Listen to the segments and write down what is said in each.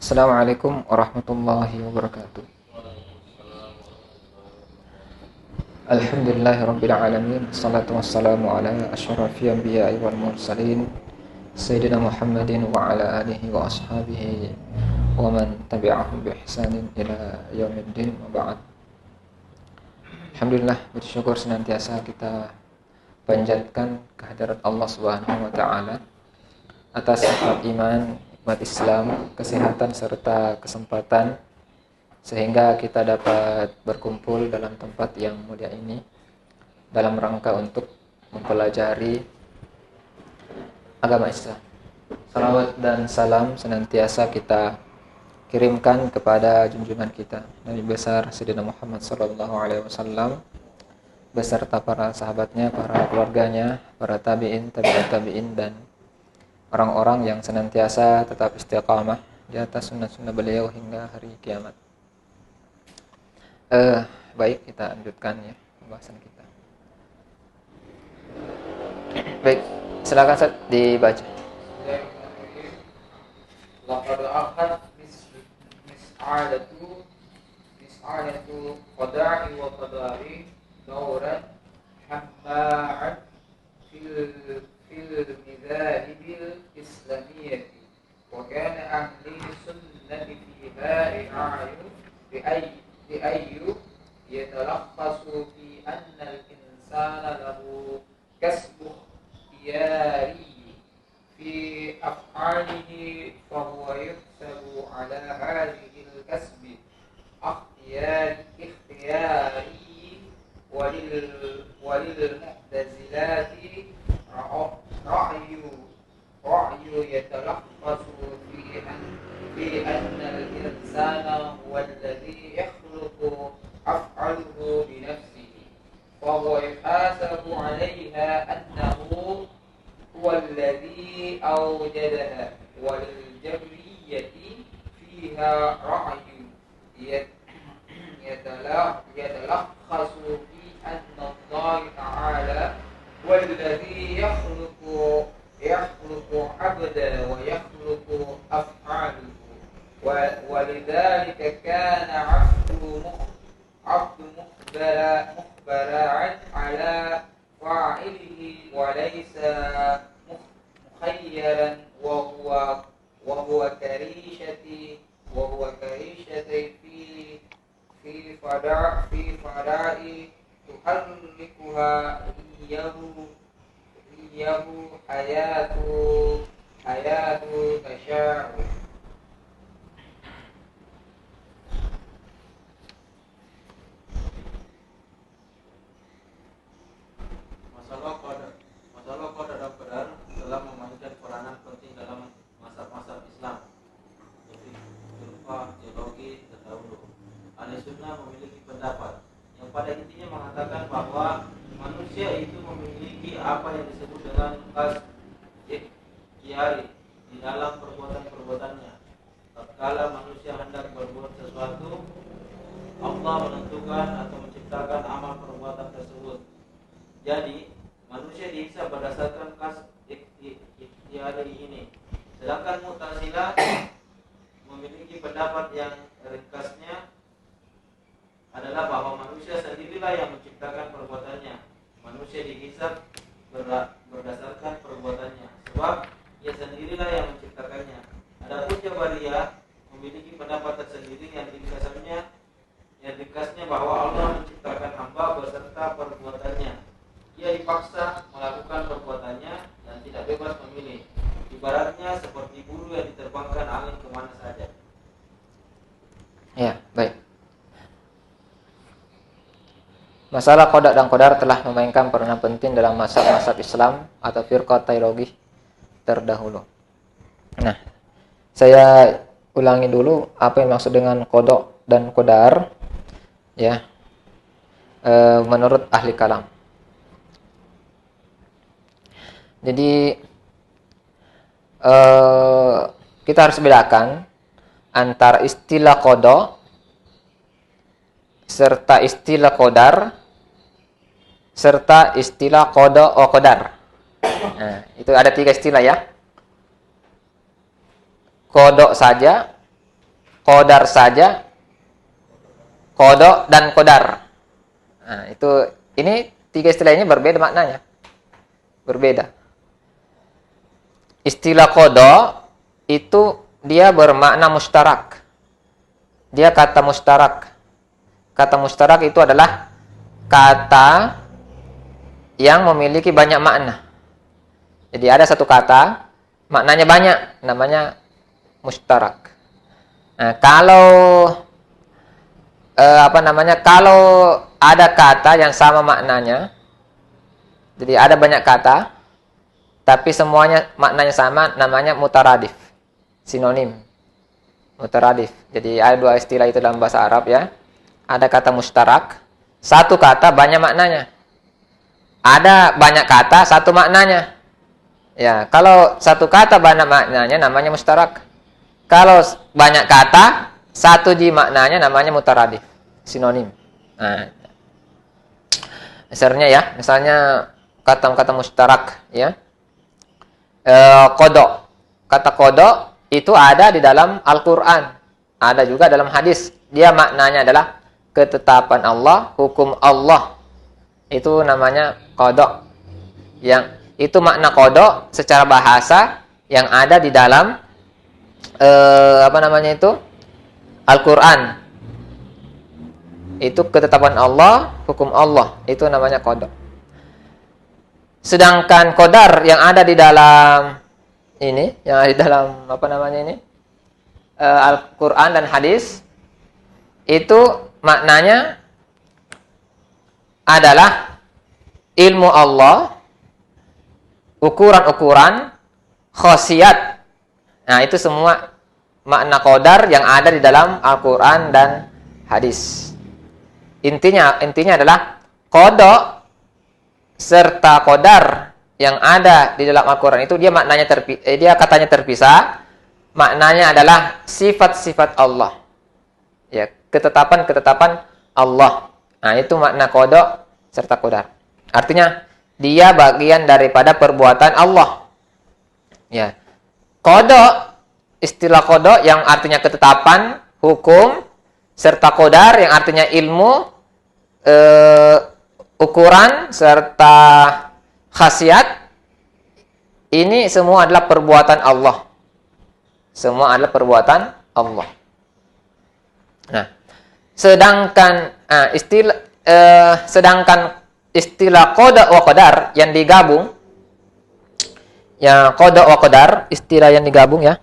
Assalamualaikum warahmatullahi wabarakatuh. Alhamdulillahirabbil alamin. Wassalatu wassalamu ala asyrafil anbiya'i wal mursalin Sayyidina Muhammadin wa ala alihi wa ashabihi wa man tabi'ahum bi ihsanin ila yaumiddin wa ba'd. Alhamdulillah, bersyukur senantiasa kita panjatkan kehadirat Allah Subhanahu wa taala atas nikmat iman, nikmat Islam, kesehatan serta kesempatan sehingga kita dapat berkumpul dalam tempat yang mulia ini dalam rangka untuk mempelajari agama Islam. Salawat dan salam senantiasa kita kirimkan kepada junjungan kita Nabi besar Sayyidina Muhammad sallallahu alaihi wasallam beserta para sahabatnya, para keluarganya, para tabi'in, tabi'ut tabi'in dan orang-orang yang senantiasa tetap istiqamah di atas sunnah-sunnah beliau hingga hari kiamat. Baik, kita lanjutkan ya pembahasan kita. Baik, silakan Ustaz dibaca. Laqad akhad mis'alatu qada'i wa qadari dauran hamma'an fil مذاهب الإسلامية وكان أهل السنة فيها بأي يتلخص في أن الإنسان له كسب اختياري في أفعاله فهو يحسب على هذه الكسب اختياري وللمعتزلة رأي يتلخص في أن الإنسان هو الذي يخلق أفعاله بنفسه فهو يحاسب عليها أنه هو الذي أوجدها وللجبرية فيها رأي يتلخص في أن الله تعالى هو الذي يخلق عبدا ويخلق أفعاله ولذلك كان عبد مخبرا على فاعله وليس مخيرا وهو كريشة في فراء تحركها إياه حياة تشاء. Masalah qada dan qadar telah memainkan peranan penting dalam mazhab-mazhab Islam seperti filsafat, teologi terdahulu. Ahli sunnah memiliki pendapat yang pada intinya mengatakan bahwa manusia itu memiliki apa yang disebut dengan kasb ikhtiyari di dalam perbuatan-perbuatannya. Tatkala manusia hendak berbuat sesuatu, Allah menentukan atau menciptakan amal perbuatan tersebut. Jadi, manusia dihisab berdasarkan kasb ikhtiyari ini. Sedangkan Mu'tazilah memiliki pendapat yang ringkasnya adalah bahwa manusia sendirilah yang menciptakan perbuatannya. Manusia dihisab berdasarkan perbuatannya, sebab ia sendirilah yang menciptakannya. Adapun Jabariyah memiliki pendapat tersendiri yang ringkasnya bahwa Allah menciptakan hamba beserta perbuatannya. Ia dipaksa melakukan perbuatannya dan tidak bebas memilih. Ibaratnya seperti burung yang diterbangkan angin kemana saja. Ya, baik. Masalah qada dan qadar telah memainkan peranan penting dalam mazhab-mazhab Islam atau firqah teologi terdahulu. Nah, saya ulangi dulu apa yang maksud dengan qada dan qadar ya. Menurut ahli kalam. Jadi kita harus bedakan antara istilah qada serta istilah qadar serta istilah qada wa qadar. Nah, itu ada 3 istilah ya. Qada saja, qadar saja, qada dan qadar. Nah, ini tiga istilah ini berbeda maknanya. Berbeda. Istilah qada itu dia bermakna mustarak. Dia kata mustarak. Kata mustarak itu adalah kata yang memiliki banyak makna. Jadi ada satu kata, maknanya banyak, namanya mustarak. Nah, kalau kalau ada kata yang sama maknanya, jadi ada banyak kata, tapi semuanya maknanya sama, namanya mutaradif, sinonim, mutaradif. Jadi ada dua istilah itu dalam bahasa Arab ya. Ada kata mustarak, satu kata banyak maknanya. Ada banyak kata, satu maknanya. Ya, kalau satu kata banyak maknanya namanya mustarak. Kalau banyak kata, satu ji maknanya namanya mutaradif, sinonim. Nah, misalnya kata-kata mustarak ya. Qada. Kata qada itu ada di dalam Al-Qur'an, ada juga dalam hadis. Dia maknanya adalah ketetapan Allah, hukum Allah. Itu namanya qada. Yang itu makna qada secara bahasa yang ada di dalam Al-Qur'an. Itu ketetapan Allah, hukum Allah. Itu namanya qada. Sedangkan qadar yang ada di dalam Al-Qur'an dan hadis, itu maknanya adalah ilmu Allah, ukuran-ukuran, khasiat. Nah, itu semua makna qadar yang ada di dalam Al-Qur'an dan hadis. Intinya adalah qada serta qadar yang ada di dalam Al-Qur'an itu dia katanya terpisah. Maknanya adalah sifat-sifat Allah. Ya, ketetapan-ketetapan Allah. Nah, itu makna qada serta qadar. Artinya dia bagian daripada perbuatan Allah. Ya. Qada, istilah qada yang artinya ketetapan, hukum, serta qadar yang artinya ilmu, ukuran serta khasiat. Ini semua adalah perbuatan Allah. Semua adalah perbuatan Allah. Nah, sedangkan istilah qada wa qadar yang digabung, ya qada wa qadar, istilah yang digabung ya.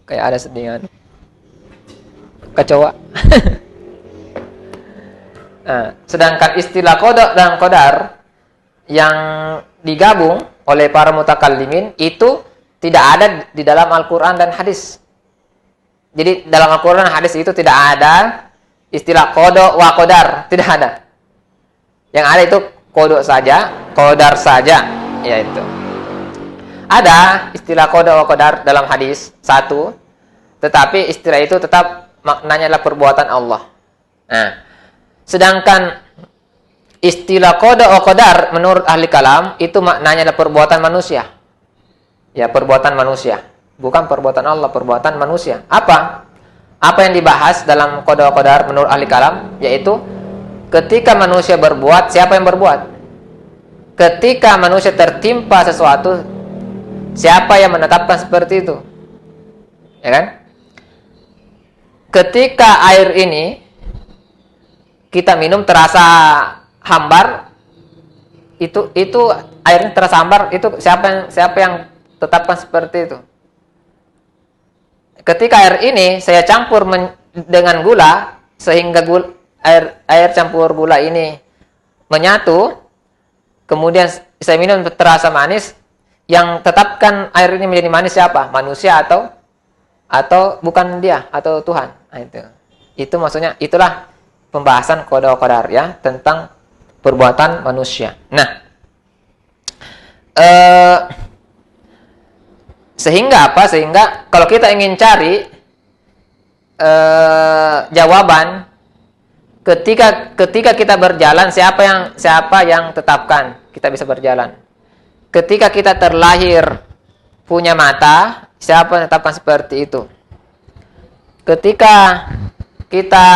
Kayak ada sedingan kecoa. Nah, sedangkan istilah qada dan qadar yang digabung oleh para mutakallimin itu tidak ada di dalam Al-Qur'an dan hadis. Jadi dalam Al-Qur'an dan hadis itu tidak ada istilah qada wa qadar, tidak ada. Yang ada itu qada saja, qadar saja, yaitu. Ada istilah qada wa qadar dalam hadis satu, tetapi istilah itu tetap maknanya adalah perbuatan Allah. Nah, sedangkan istilah qada wa qadar menurut ahli kalam itu maknanya adalah perbuatan manusia. Ya, perbuatan manusia, bukan perbuatan Allah, perbuatan manusia. Apa yang dibahas dalam qada wa qadar menurut ahli kalam, yaitu ketika manusia berbuat, siapa yang berbuat? Ketika manusia tertimpa sesuatu, siapa yang menetapkan seperti itu? Ya kan? Ketika air ini kita minum terasa hambar, itu airnya terasa hambar, itu siapa yang tetapkan seperti itu? Ketika air ini saya campur dengan gula sehingga air campur gula ini menyatu, kemudian saya minum terasa manis, yang tetapkan air ini menjadi manis siapa? Manusia atau bukan dia, atau Tuhan? Nah, itu maksudnya, itulah pembahasan qada wa qadar ya, tentang perbuatan manusia. Nah, sehingga kalau kita ingin cari jawaban ketika kita berjalan, siapa yang tetapkan kita bisa berjalan? Ketika kita terlahir punya mata, siapa yang tetapkan seperti itu? ketika kita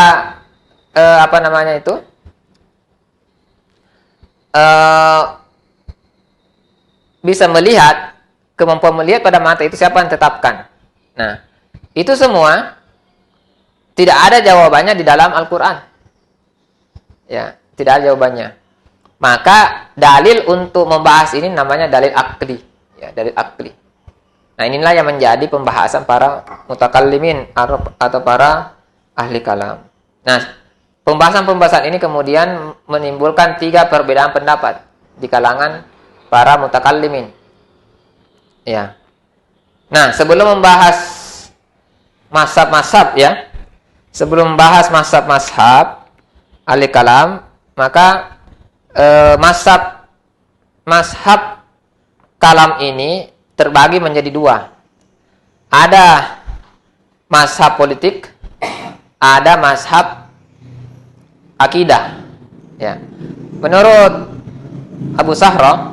bisa melihat, kemampuan melihat pada mata itu siapa yang tetapkan. Nah, itu semua tidak ada jawabannya di dalam Al-Quran. Ya, tidak ada jawabannya. Maka dalil untuk membahas ini namanya dalil akli. Ya, dalil akli. Nah, inilah yang menjadi pembahasan para mutakallimin atau para ahli kalam. Nah, pembahasan-pembahasan ini kemudian menimbulkan 3 perbedaan pendapat di kalangan para mutakallimin. Ya. Nah, sebelum membahas mazhab-mazhab ya, sebelum membahas mazhab-mazhab ahli kalam, maka mazhab kalam ini terbagi menjadi 2. Ada mazhab politik, ada mazhab akidah. Ya. Menurut Abu Sahra,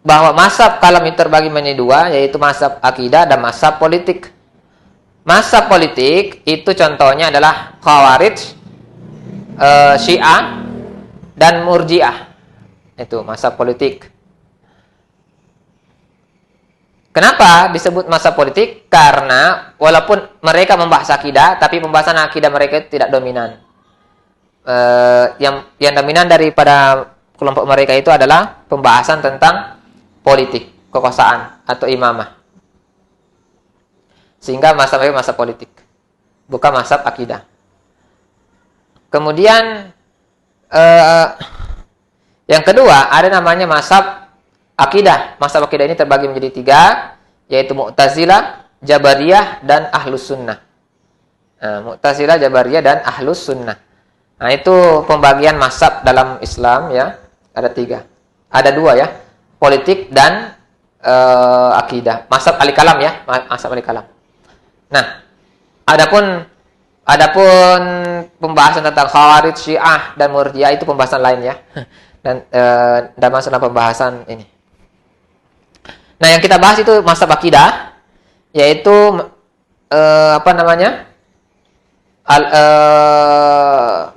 bahwa mazhab kalam itu terbagi menjadi 2, yaitu mazhab akidah dan mazhab politik. Mazhab politik itu contohnya adalah Khawarij, Syiah, dan Murji'ah. Itu mazhab politik. Kenapa disebut mazhab politik? Karena walaupun mereka membahas akidah, tapi pembahasan akidah mereka itu tidak dominan. Yang dominan daripada kelompok mereka itu adalah pembahasan tentang politik, kekuasaan atau imamah. Sehingga mazhab itu mazhab politik, bukan mazhab akidah. Kemudian yang kedua ada namanya mazhab akidah. Mazhab akidah ini terbagi menjadi 3, yaitu Mu'tazilah, Jabariyah, dan Ahlus Sunnah. Mu'tazilah, Jabariyah, dan Ahlus Sunnah. Nah, itu pembagian mazhab dalam Islam ya. Ada 3. Ada 2 ya. Politik dan akidah. Mazhab ahli kalam ya, mazhab ahli kalam. Nah, adapun pembahasan tentang Khawarij, Syiah, dan Murji'ah itu pembahasan lain ya. Dan masuk dalam pembahasan ini. Nah, yang kita bahas itu mazhab akidah, yaitu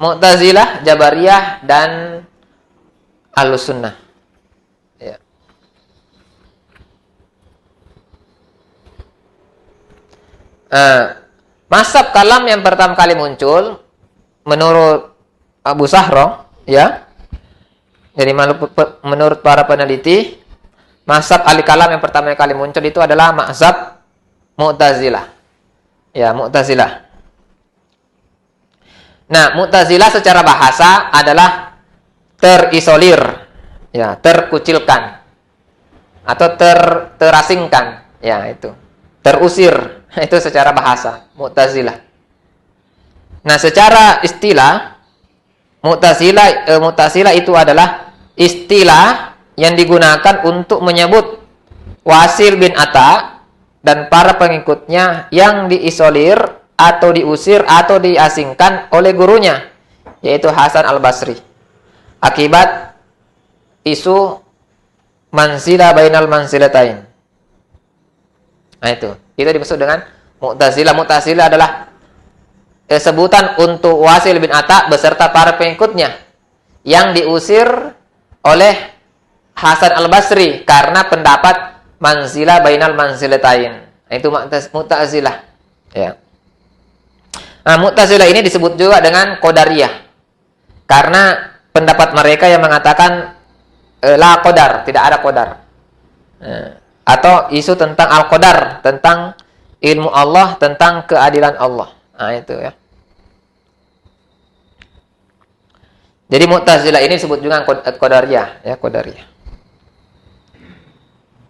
Mu'tazilah, Jabariyah, dan Ahlus Sunnah. Ya. Mazhab kalam yang pertama kali muncul menurut Abu Sahra ya. Jadi menurut para peneliti, mazhab ahli kalam yang pertama kali muncul itu adalah mazhab Mu'tazilah. Ya, Mu'tazilah. Nah, Mu'tazilah secara bahasa adalah terisolir, ya, terkucilkan atau terasingkan, ya itu. Terusir. Itu secara bahasa Mu'tazilah. Nah, secara istilah Mu'tazilah itu adalah istilah yang digunakan untuk menyebut Wasil bin Atta dan para pengikutnya yang diisolir atau diusir atau diasingkan oleh gurunya, yaitu Hasan al-Basri, akibat isu manzilah bainal manzilatain. Nah, itu dimaksud dengan Mu'tazilah. Mu'tazilah adalah sebutan untuk Wasil bin Atta beserta para pengikutnya yang diusir oleh Hasan al-Basri karena pendapat manzilah bainal manzilatain. Itu Mu'tazilah. Ya. Nah, Mu'tazilah ini disebut juga dengan Qadariyah karena pendapat mereka yang mengatakan la qadar, tidak ada qadar. Atau isu tentang al-qadar, tentang ilmu Allah, tentang keadilan Allah. Nah, itu ya. Jadi Mu'tazilah ini disebut juga Qadariyah, ya, Qadariyah.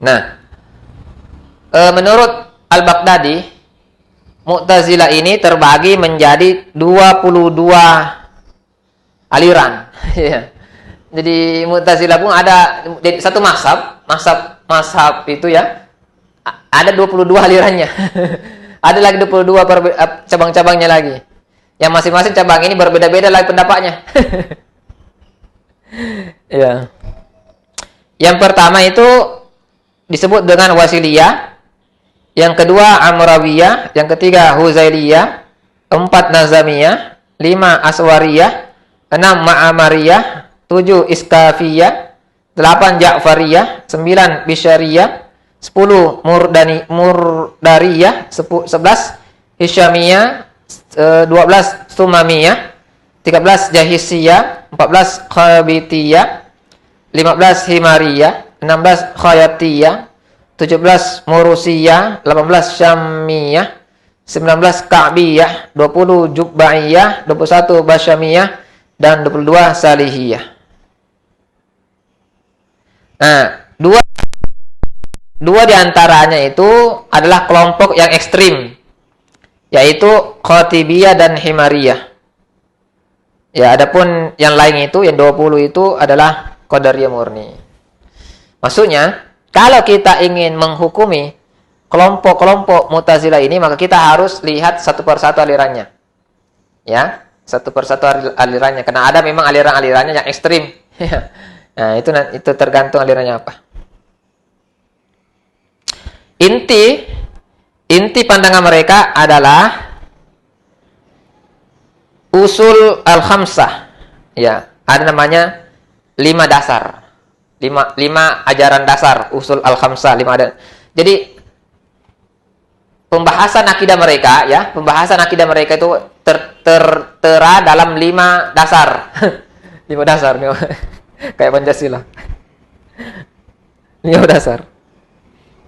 Nah, menurut Al-Baghdadi, Mu'tazilah ini terbagi menjadi 22 aliran. Jadi Mu'tazilah pun ada satu mazhab itu ya. Ada 22 alirannya. Ada lagi 22 cabang-cabangnya lagi. Yang masing-masing cabang ini berbeda-beda lagi pendapatnya. Ya. Yang pertama itu disebut dengan Wasiliyah, yang kedua Amrawiyah, yang ketiga Huzailiyah, 4 Nazamiyah, 5 Aswariyah, 6 Ma'amariyah, 7 Iskafiyah, 8 Ja'fariyah, 9 Bishariyah, 10 Murdariyah, 11 Hisyamiyah, 12 Sumamiyah, 13 Jahisiyah, 14 Khabitiyah, 15 Himariyah, 16 Khayatiyah, 17 Murusiyah, 18 Syamiyah, 19 Ka'biyah, 20 Jubbaiyah, 21 Basyamiyah, dan 22 Salihiyah. Nah, dua di antaranya itu adalah kelompok yang ekstrim, yaitu Khatibiyah dan Himariyah. Ya, adapun yang lain itu, yang 20 itu adalah Qadariyah murni. Maksudnya, kalau kita ingin menghukumi kelompok-kelompok Mu'tazilah ini, maka kita harus lihat satu persatu alirannya. Ya, satu persatu alirannya. Karena ada memang aliran-alirannya yang ekstrim. Nah, itu tergantung alirannya apa. Inti pandangan mereka adalah usul al-khamsah. Ya, ada namanya 5 dasar. 5 ajaran dasar, usul al-khamsah, 5 ada. Jadi pembahasan akidah mereka itu tertera dalam 5 dasar. 5 dasar nih. Kayak Pancasila. 5 dasar.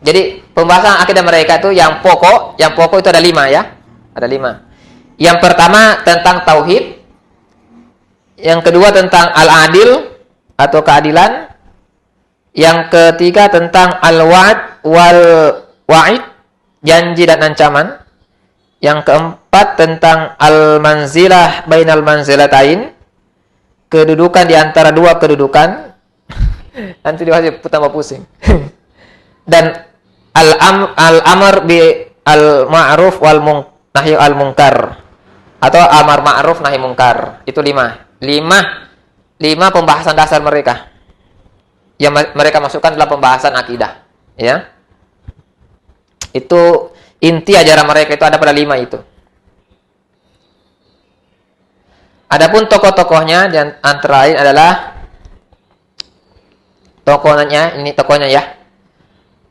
Jadi pembahasan akidah mereka itu yang pokok itu ada 5 ya. Ada 5. Yang pertama tentang tauhid. Yang kedua tentang al-adil atau keadilan. Yang ketiga tentang al-wa'd wal wa'id, janji dan ancaman. Yang keempat tentang al-manzilah bainal manzilatain, kedudukan di antara 2 kedudukan. Nanti dibahas tambah pusing. Dan al-amr bi al-ma'ruf wal nahi al-munkar, atau amar ma'ruf nahi munkar. Itu 5 pembahasan dasar mereka yang mereka masukkan dalam pembahasan akidah, ya. Itu inti ajaran mereka, itu ada pada 5 itu. Adapun tokoh-tokohnya dan antara lain adalah tokohnya ya,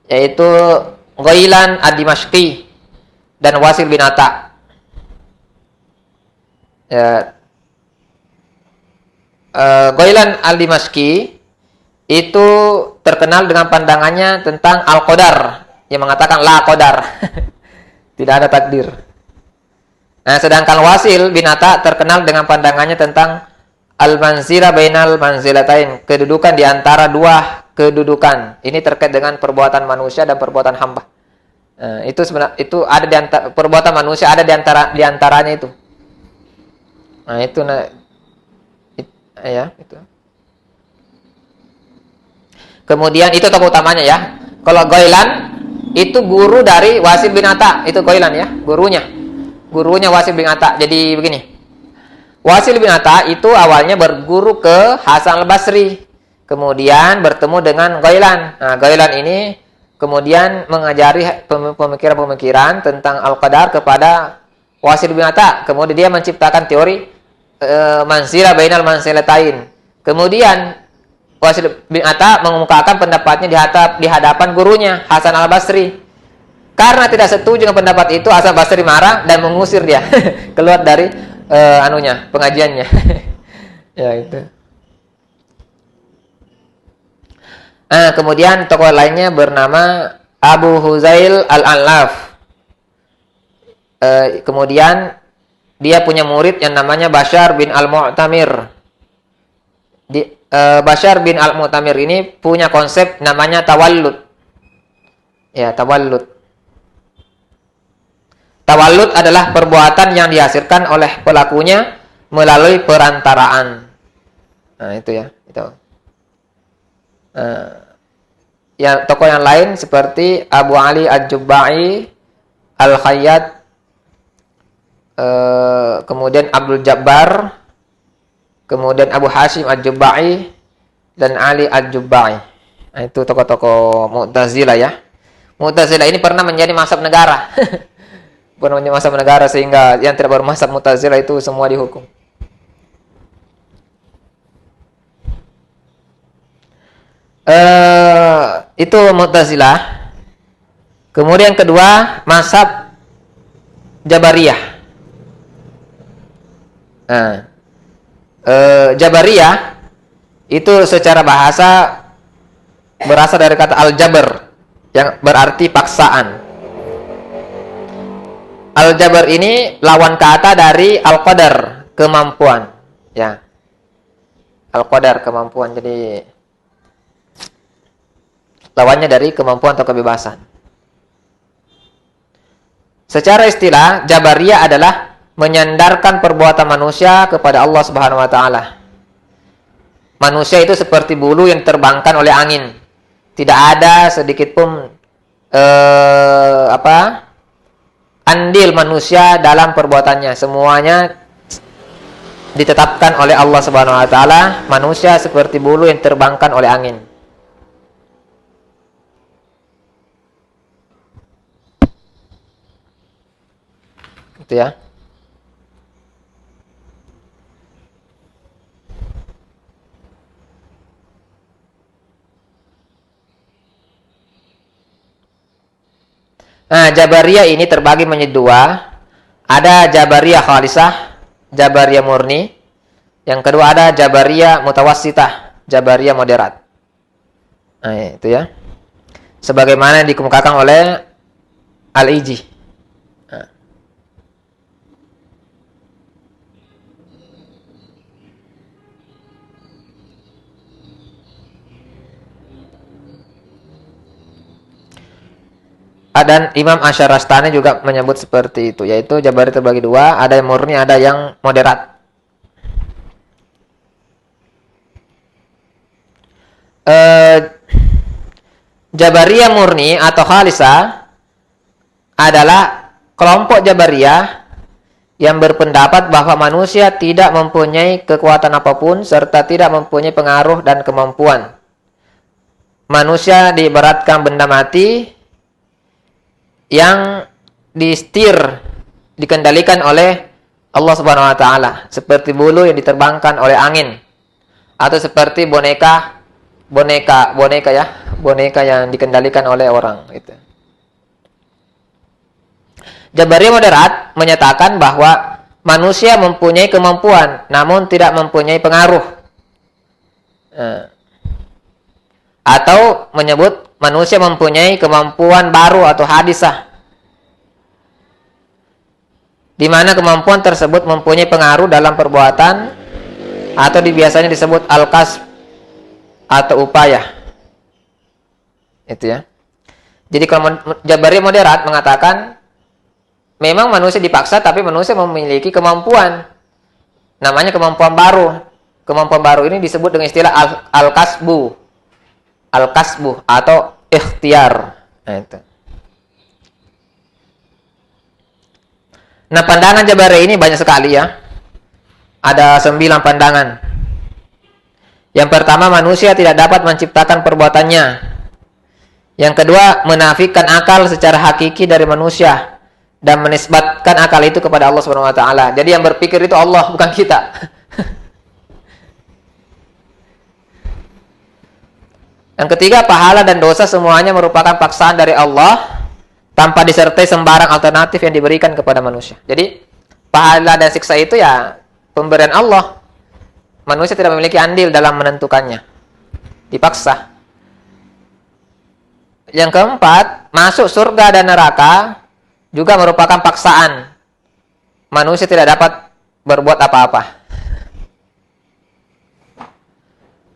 yaitu Ghailan ad-Dimashqi dan Wasil bin Ata. Ya, Ghailan al-Dimashqi itu terkenal dengan pandangannya tentang al-qadar, yang mengatakan la qadar. Tidak ada takdir. Nah, sedangkan Wasil bin Ata terkenal dengan pandangannya tentang al-manzilah bainal manzilatain, kedudukan di antara 2 kedudukan. Ini terkait dengan perbuatan manusia dan perbuatan hamba. Nah, itu sebenarnya itu ada di antara perbuatan manusia, ada di antaranya itu. Nah, itu ya, itu. Kemudian itu tokoh utamanya ya. Kalau Ghailan itu guru dari Wasil bin Ata, itu Ghailan ya, gurunya Wasil bin Ata. Jadi begini, Wasil bin Ata itu awalnya berguru ke Hasan al-Basri, kemudian bertemu dengan Ghailan. Nah, Ghailan ini kemudian mengajari pemikiran-pemikiran tentang al-qadar kepada Wasil bin Ata. Kemudian dia menciptakan teori manzilah bainal manzilatain. Kemudian Wasil bin Ata mengemukakan pendapatnya di hadapan gurunya Hasan al-Basri. Karena tidak setuju dengan pendapat itu, Hasan al-Basri marah dan mengusir dia keluar dari pengajiannya. Ya, itu. Kemudian tokoh lainnya bernama Abu Huzail al-Allaf. Kemudian dia punya murid yang namanya Bashar bin al-Mu'tamir. Bashar bin al-Mu'tamir ini punya konsep namanya tawallud. Ya, tawallud. Tawallud adalah perbuatan yang dihasilkan oleh pelakunya melalui perantaraan. Nah, itu ya, itu. Ya, tokoh yang lain seperti Abu Ali Al-Jubba'i, Al-Khayyat, kemudian Abdul Jabbar, kemudian Abu Hashim Al-Jubba'i dan Ali Al-Jubba'i. Nah, itu tokoh-tokoh Mu'tazilah ya. Mu'tazilah ini pernah menjadi mazhab negara. Pernah menjadi mazhab negara sehingga yang tidak bermazhab Mu'tazilah itu semua dihukum. Itu Mu'tazilah. Kemudian kedua, mazhab Jabariyah. Jabariyah itu secara bahasa berasal dari kata al-jabr yang berarti paksaan. Al-jabr ini lawan kata dari al-qadar, kemampuan, ya. Al-qadar, kemampuan. Jadi lawannya dari kemampuan atau kebebasan. Secara istilah, Jabariyah adalah menyandarkan perbuatan manusia kepada Allah Subhanahu wa taala. Manusia itu seperti bulu yang diterbangkan oleh angin. Tidak ada sedikit pun andil manusia dalam perbuatannya. Semuanya ditetapkan oleh Allah Subhanahu wa taala. Manusia seperti bulu yang diterbangkan oleh angin. Itu ya. Nah, Jabariyah ini terbagi menjadi dua. Ada Jabariyah khalisah, Jabariyah murni. Yang kedua ada Jabariyah mutawassitah, Jabariyah moderat. Nah, itu ya. Sebagaimana yang dikemukakan oleh Al-Iji. Nah. Dan Imam Asy'arastani juga menyebut seperti itu, yaitu Jabari terbagi dua, ada yang murni, ada yang moderat. Jabariyah murni atau khalisah adalah kelompok Jabariyah yang berpendapat bahwa manusia tidak mempunyai kekuatan apapun serta tidak mempunyai pengaruh dan kemampuan. Manusia diibaratkan benda mati yang dikendalikan oleh Allah Subhanahu wa taala, seperti bulu yang diterbangkan oleh angin, atau seperti boneka yang dikendalikan oleh orang gitu. Jabariyah moderat menyatakan bahwa manusia mempunyai kemampuan namun tidak mempunyai pengaruh. Atau menyebut manusia mempunyai kemampuan baru atau hadisah, di mana kemampuan tersebut mempunyai pengaruh dalam perbuatan atau biasanya disebut al-kasb atau upaya. Itu ya. Jadi kalau Jabariyah moderat mengatakan memang manusia dipaksa tapi manusia memiliki kemampuan. Namanya kemampuan baru. Kemampuan baru ini disebut dengan istilah al-kasbu. Al-kasbu atau ikhtiar. Nah, itu. Nah, pandangan Jabariyah ini banyak sekali ya. Ada 9 pandangan. Yang pertama, manusia tidak dapat menciptakan perbuatannya. Yang kedua, menafikan akal secara hakiki dari manusia dan menisbatkan akal itu kepada Allah Subhanahu wa taala. Jadi yang berpikir itu Allah, bukan kita. Yang ketiga, pahala dan dosa semuanya merupakan paksaan dari Allah tanpa disertai sembarang alternatif yang diberikan kepada manusia. Jadi, pahala dan siksa itu ya pemberian Allah. Manusia tidak memiliki andil dalam menentukannya. Dipaksa. Yang keempat, masuk surga dan neraka juga merupakan paksaan. Manusia tidak dapat berbuat apa-apa.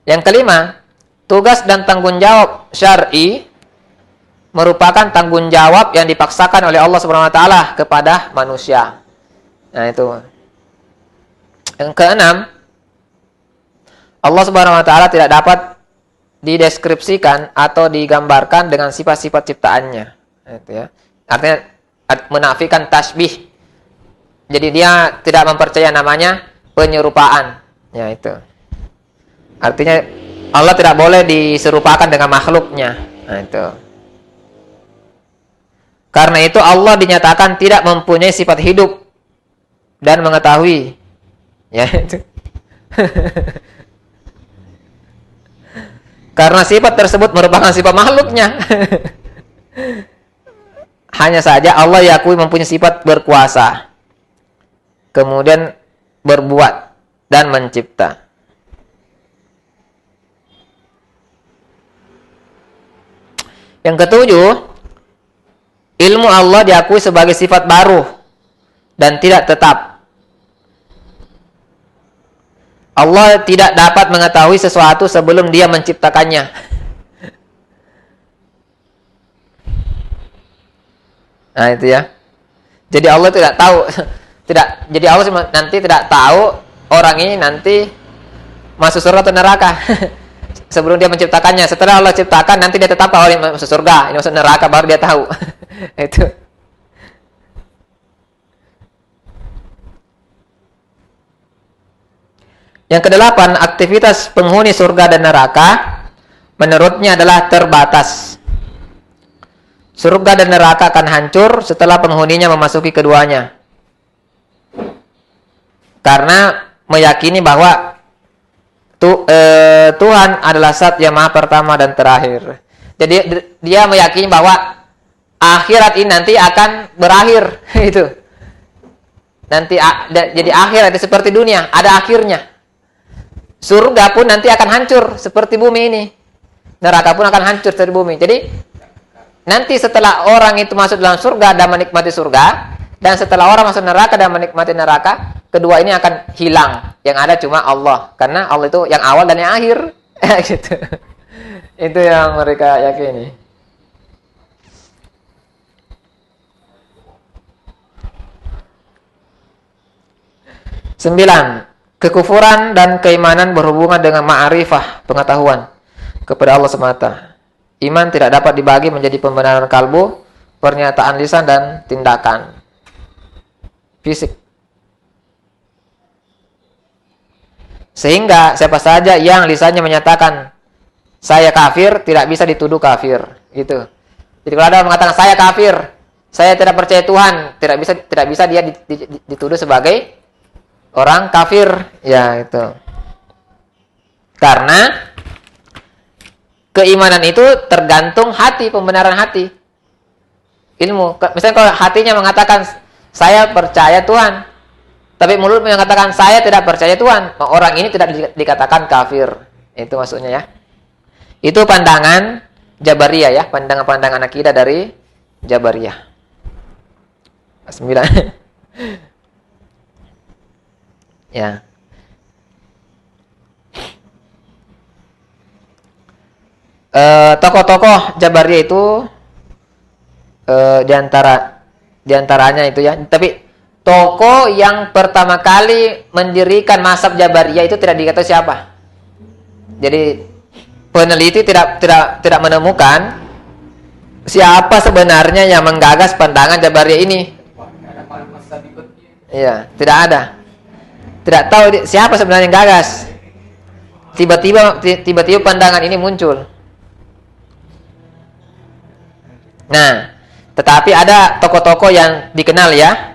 Yang kelima, tugas dan tanggung jawab syar'i merupakan tanggung jawab yang dipaksakan oleh Allah Subhanahu wa taala kepada manusia. Nah, itu. Yang keenam, Allah Subhanahu wa taala tidak dapat dideskripsikan atau digambarkan dengan sifat-sifat ciptaannya. Itu ya. Artinya menafikan tasbih. Jadi dia tidak mempercayai namanya penyerupaan. Ya, itu. Artinya Allah tidak boleh diserupakan dengan makhluknya. Nah, itu. Karena itu Allah dinyatakan tidak mempunyai sifat hidup dan mengetahui. Ya itu. Karena sifat tersebut merupakan sifat makhluknya. Hanya saja Allah diakui mempunyai sifat berkuasa, kemudian berbuat dan mencipta. Yang ketujuh, ilmu Allah diakui sebagai sifat baru dan tidak tetap. Allah tidak dapat mengetahui sesuatu sebelum Dia menciptakannya. Nah, itu ya. Jadi Allah tidak tahu, jadi Allah nanti tidak tahu orang ini nanti masuk surga atau neraka. Sebelum Dia menciptakannya. Setelah Allah ciptakan, nanti Dia tetap tahu ini masuk surga, ini masuk neraka, baru Dia tahu. Itu. Yang kedelapan, aktivitas penghuni surga dan neraka menurutnya adalah terbatas. Surga dan neraka akan hancur setelah penghuninya memasuki keduanya. Karena meyakini bahwa Tuhan adalah Zat yang Maha Pertama dan Terakhir. Jadi dia meyakini bahwa akhirat ini nanti akan berakhir. Itu. Nanti jadi akhirat itu seperti dunia, ada akhirnya. Surga pun nanti akan hancur seperti bumi ini. Neraka pun akan hancur seperti bumi. Jadi nanti setelah orang itu masuk dalam surga dan menikmati surga, dan setelah orang masuk neraka dan menikmati neraka, kedua ini akan hilang. Yang ada cuma Allah, karena Allah itu yang awal dan yang akhir. Gitu. Itu yang mereka yakini. Sembilan, kekufuran dan keimanan berhubungan dengan ma'rifah, pengetahuan kepada Allah semata. Iman tidak dapat dibagi menjadi pembenaran kalbu, pernyataan lisan, dan tindakan fisik. Sehingga siapa saja yang lisannya menyatakan saya kafir tidak bisa dituduh kafir, gitu. Jadi kalau ada mengatakan saya kafir, saya tidak percaya Tuhan, tidak bisa dia dituduh sebagai orang kafir, ya itu. Karena keimanan itu tergantung hati, pembenaran hati. Ilmu, misalnya kalau hatinya mengatakan saya percaya Tuhan, tapi mulut mengatakan saya tidak percaya Tuhan, orang ini tidak dikatakan kafir. Itu maksudnya ya. Itu pandangan Jabariyah ya, pandangan akidah dari Jabariyah. 9. Ya. Tokoh-tokoh Jabariyah itu diantaranya itu ya. Tapi tokoh yang pertama kali mendirikan mazhab Jabariyah itu tidak diketahui siapa. Jadi peneliti tidak menemukan siapa sebenarnya yang menggagas pandangan Jabariyah ini. Iya, tidak ada. Tidak tahu siapa sebenarnya yang gagas. Tiba-tiba pandangan ini muncul. Nah, tetapi ada tokoh-tokoh yang dikenal ya.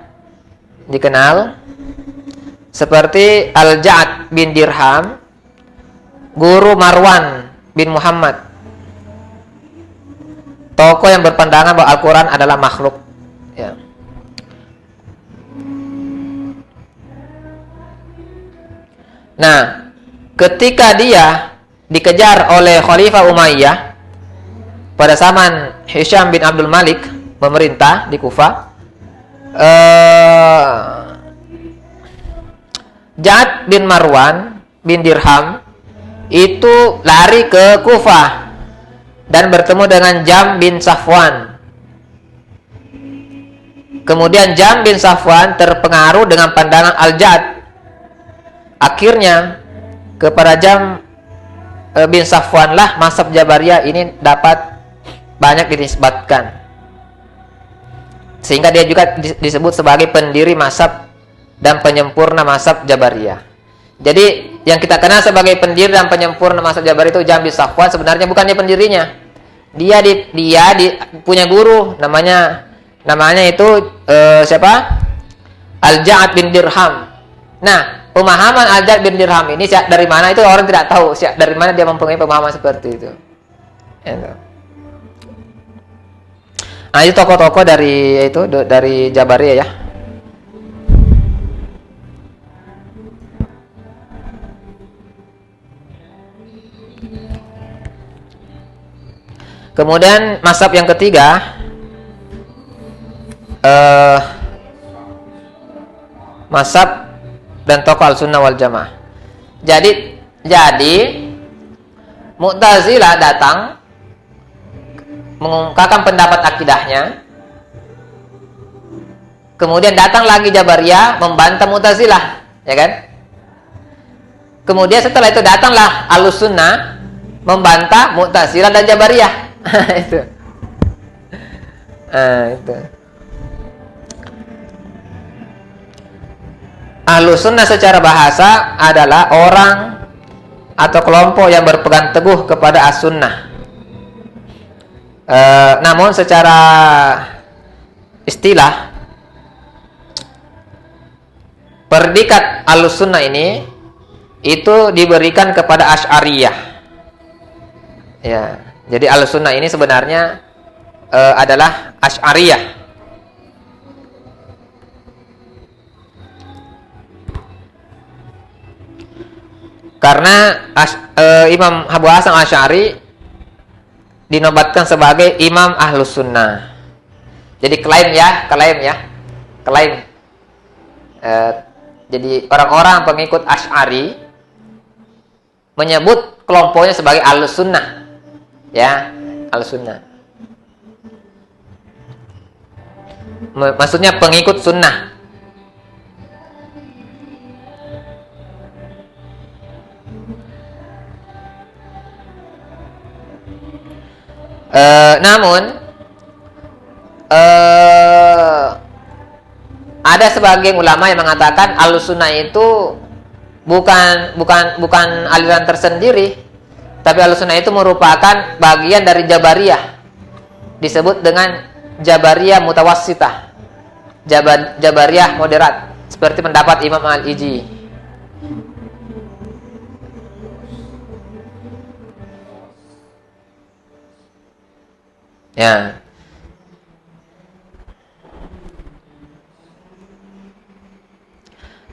Dikenal seperti Al-Ja'ad bin Dirham, Guru Marwan bin Muhammad. Tokoh yang berpandangan bahwa Al-Quran adalah makhluk. Ya. Nah, ketika dia dikejar oleh Khalifah Umayyah pada zaman Hisham bin Abdul Malik memerintah di Kufah, Ja'ad bin Marwan bin Dirham itu lari ke Kufah dan bertemu dengan Jam bin Safwan. Kemudian Jam bin Safwan terpengaruh dengan pandangan Al-Ja'ad. Akhirnya kepada Jam bin Safwan lah mazhab Jabariyah ini dapat banyak dinisbatkan. Sehingga dia juga disebut sebagai pendiri mazhab dan penyempurna mazhab Jabariyah. Jadi yang kita kenal sebagai pendiri dan penyempurna mazhab Jabariyah itu Jam bin Safwan, sebenarnya bukan dia pendirinya. Dia punya guru namanya Namanya itu siapa? Al-Ja'ad bin Dirham. Nah, pemahaman Al-Ja'ad bin Dirham ini dari mana itu orang tidak tahu. Dari mana dia mempunyai pemahaman seperti itu. Nah, itu tokoh-tokoh dari Jabariyah ya. Kemudian mazhab yang ketiga, mazhab dan tokoh Al-Sunnah wal Jamaah. Jadi Mu'tazilah datang mengungkapkan pendapat akidahnya. Kemudian datang lagi Jabariyah membantah Mu'tazilah, ya kan? Kemudian setelah itu datanglah Ahlussunnah membantah Mu'tazilah dan Jabariyah. itu. Itu. Ahlussunnah secara bahasa adalah orang atau kelompok yang berpegang teguh kepada as-sunnah. Namun secara istilah predikat Ahlussunnah ini itu diberikan kepada Asy'ariyah. Ya, jadi Ahlussunnah ini sebenarnya adalah Asy'ariyah. Karena Imam Abu Hasan Asy'ari dinobatkan sebagai Imam Ahlussunnah. Jadi klaim. Jadi orang-orang pengikut Asy'ari menyebut kelompoknya sebagai Ahlussunnah. Ya, Ahlussunnah. Maksudnya pengikut sunnah. Namun ada sebagian ulama yang mengatakan Ahlussunnah itu bukan aliran tersendiri, tapi Ahlussunnah itu merupakan bagian dari Jabariyah, disebut dengan Jabariyah mutawassitah, Jabariyah moderat, seperti pendapat Imam Al-Iji. Ya.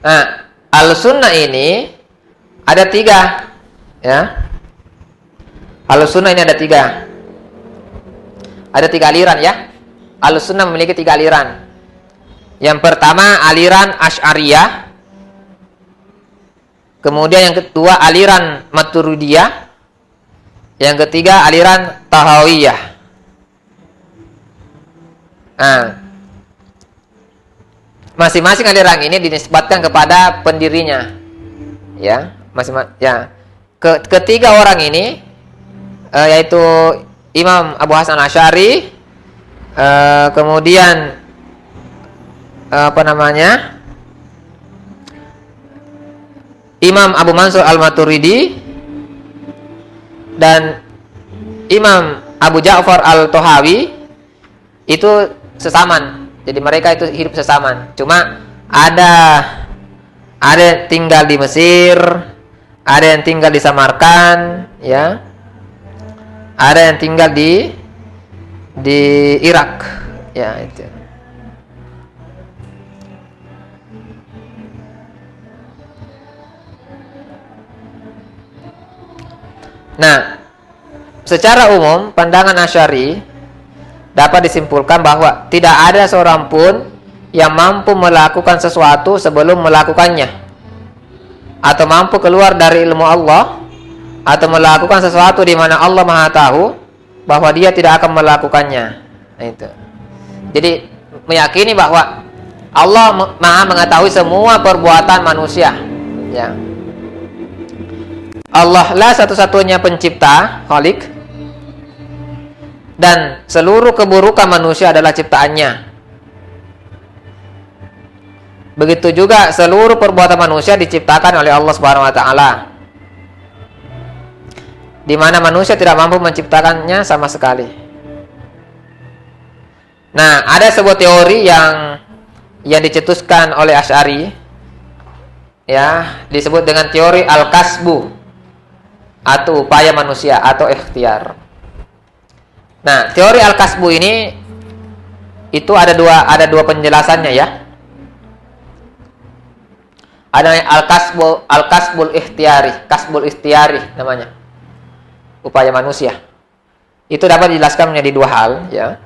Nah, Ahlussunnah ini ada 3, ya. Ahlussunnah ini ada 3. Ada 3 aliran ya. Ahlussunnah memiliki 3 aliran. Yang pertama aliran Asy'ariyah. Kemudian yang kedua aliran Maturidiyah. Yang ketiga aliran Tahawiyah. Nah, masing-masing aliran ini dinisbatkan kepada pendirinya, ya, ya. Ketiga orang ini, yaitu Imam Abu Hasan Asy'ari, kemudian Imam Abu Mansur Al-Maturidi dan Imam Abu Ja'far Al-Tahawi itu sesaman. Jadi mereka itu hidup sesaman. Cuma ada yang tinggal di Mesir, ada yang tinggal di Samarkand, ya. Ada yang tinggal di Irak, ya itu. Nah, secara umum pandangan Asy'ari dapat disimpulkan bahwa tidak ada seorang pun yang mampu melakukan sesuatu sebelum melakukannya, atau mampu keluar dari ilmu Allah, atau melakukan sesuatu di mana Allah Maha tahu bahwa dia tidak akan melakukannya. Nah, itu. Jadi meyakini bahwa Allah Maha mengetahui semua perbuatan manusia. Ya. Allah lah satu-satunya pencipta, Khalik, dan seluruh keburukan manusia adalah ciptaannya. Begitu juga seluruh perbuatan manusia diciptakan oleh Allah Subhanahu wa taala, di mana manusia tidak mampu menciptakannya sama sekali. Nah, ada sebuah teori yang dicetuskan oleh Asy'ari, ya, disebut dengan teori al-kasbu atau upaya manusia atau ikhtiar. Nah, teori al-kasbu ini itu ada dua penjelasannya, ya. Ada al-kasbul ikhtiyari, kasbul ikhtiyari namanya. Upaya manusia. Itu dapat dijelaskan menjadi dua hal, ya.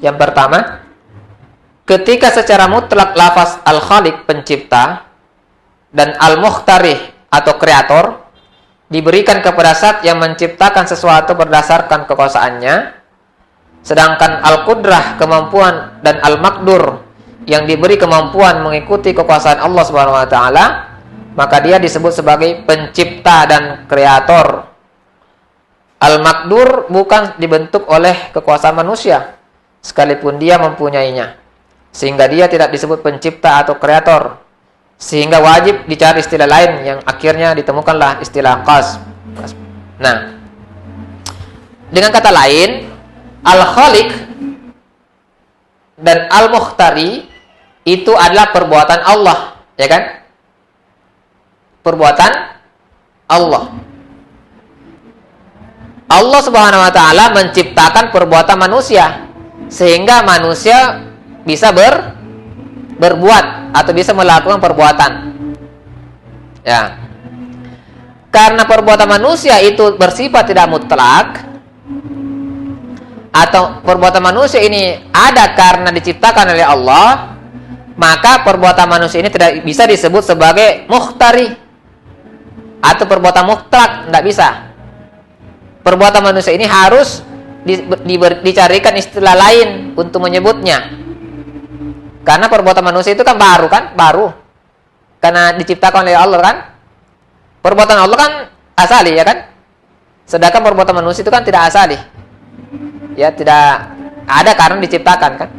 Yang pertama, ketika secara mutlak lafaz al-khaliq pencipta dan al-mukhtarih atau kreator diberikan kepada zat yang menciptakan sesuatu berdasarkan kekuasaannya, sedangkan al-qudrah kemampuan dan al-maqdur yang diberi kemampuan mengikuti kekuasaan Allah Subhanahu wa taala, maka dia disebut sebagai pencipta dan kreator. Al-maqdur bukan dibentuk oleh kekuasaan manusia sekalipun dia mempunyainya, sehingga dia tidak disebut pencipta atau kreator, sehingga wajib dicari istilah lain yang akhirnya ditemukanlah istilah kasb. Nah, dengan kata lain, al-khaliq dan al-mukhtari itu adalah perbuatan Allah, ya kan? Perbuatan Allah. Allah Subhanahu wa taala menciptakan perbuatan manusia sehingga manusia bisa berbuat atau bisa melakukan perbuatan. Ya. Karena perbuatan manusia itu bersifat tidak mutlak, atau perbuatan manusia ini ada karena diciptakan oleh Allah, maka perbuatan manusia ini tidak bisa disebut sebagai mukhtari atau perbuatan mutlak, tidak bisa. Perbuatan manusia ini harus dicarikan istilah lain untuk menyebutnya. Karena perbuatan manusia itu kan baru. Karena diciptakan oleh Allah kan. Perbuatan Allah kan asali, ya kan? Sedangkan perbuatan manusia itu kan tidak asali. Ya, tidak ada karena diciptakan kan.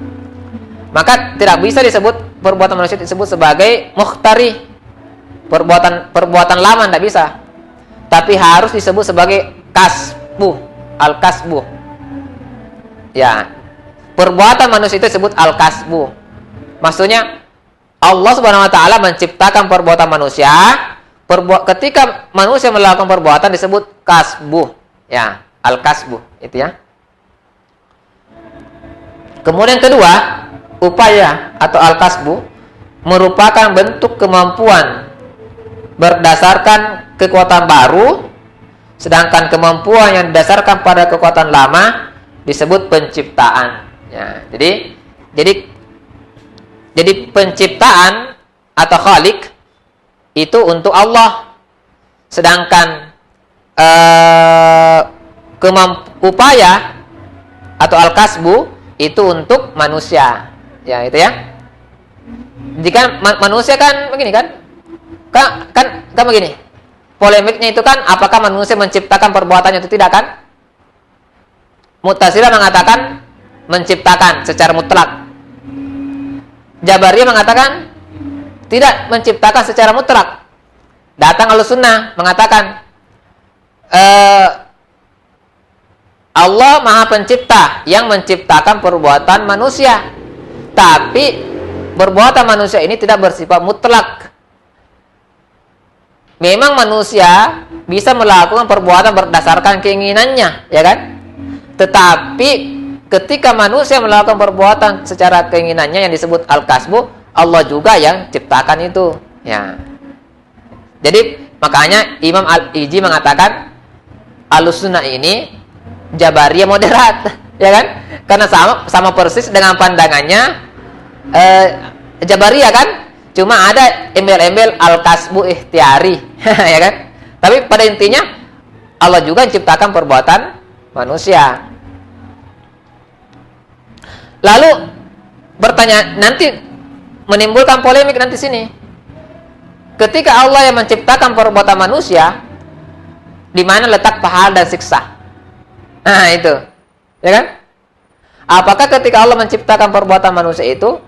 Maka tidak bisa disebut perbuatan manusia disebut sebagai mukhtari. Perbuatan lama tidak bisa. Tapi harus disebut sebagai kasbu, al-kasbu. Ya. Perbuatan manusia itu disebut al-kasbu. Maksudnya Allah Subhanahu wa taala menciptakan perbuatan manusia. Ketika manusia melakukan perbuatan disebut kasbu. Ya, al-kasbu, itu ya. Kemudian kedua, upaya atau al-kasbu merupakan bentuk kemampuan berdasarkan kekuatan baru, sedangkan kemampuan yang didasarkan pada kekuatan lama disebut penciptaan. Ya, jadi penciptaan atau khalik itu untuk Allah, sedangkan upaya atau al-kasbu itu untuk manusia. Ya, itu ya. Jika manusia kan begini kan begini. Polemiknya itu kan apakah manusia menciptakan perbuatannya atau tidak kan? Mu'tazilah mengatakan menciptakan secara mutlak. Jabariyah mengatakan tidak menciptakan secara mutlak. Datang Ahlussunnah mengatakan Allah Maha Pencipta yang menciptakan perbuatan manusia. Tapi perbuatan manusia ini tidak bersifat mutlak. Memang manusia bisa melakukan perbuatan berdasarkan keinginannya, ya kan? Tetapi ketika manusia melakukan perbuatan secara keinginannya yang disebut al-kasbu, Allah juga yang ciptakan itu, ya. Jadi makanya Imam Al-Iji mengatakan Ahlussunnah ini Jabariyah moderat, ya kan? Karena sama persis dengan pandangannya Jabariyah kan? Cuma ada embel-embel al-kasbu ikhtiari, ya kan? Tapi pada intinya Allah juga menciptakan perbuatan manusia. Lalu bertanya, nanti menimbulkan polemik nanti sini. Ketika Allah yang menciptakan perbuatan manusia, di mana letak pahala dan siksa? Nah, itu. Ya kan? Apakah ketika Allah menciptakan perbuatan manusia itu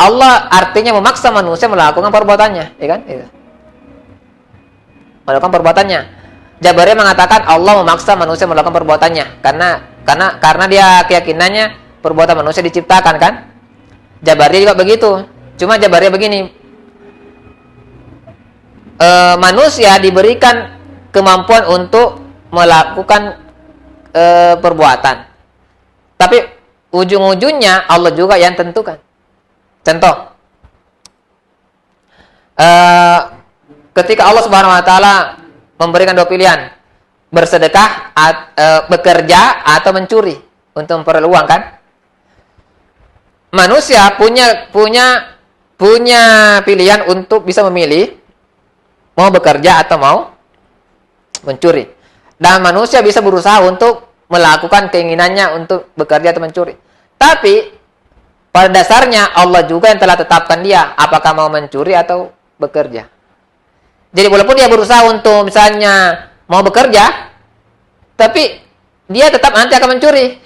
Allah artinya memaksa manusia melakukan perbuatannya, ya kan? Itu. Melakukan perbuatannya. Jabariyah mengatakan Allah memaksa manusia melakukan perbuatannya karena dia keyakinannya perbuatan manusia diciptakan kan? Jabariyah juga begitu. Cuma Jabariyah begini, manusia diberikan kemampuan untuk melakukan perbuatan, tapi ujung-ujungnya Allah juga yang tentukan. Contoh, ketika Allah Subhanahu Wa Taala memberikan dua pilihan, bersedekah, bekerja atau mencuri untuk memperoleh uang kan? Manusia punya pilihan untuk bisa memilih mau bekerja atau mau mencuri. Dan manusia bisa berusaha untuk melakukan keinginannya untuk bekerja atau mencuri. Tapi pada dasarnya Allah juga yang telah tetapkan dia apakah mau mencuri atau bekerja. Jadi walaupun dia berusaha untuk misalnya mau bekerja, tapi dia tetap nanti akan mencuri.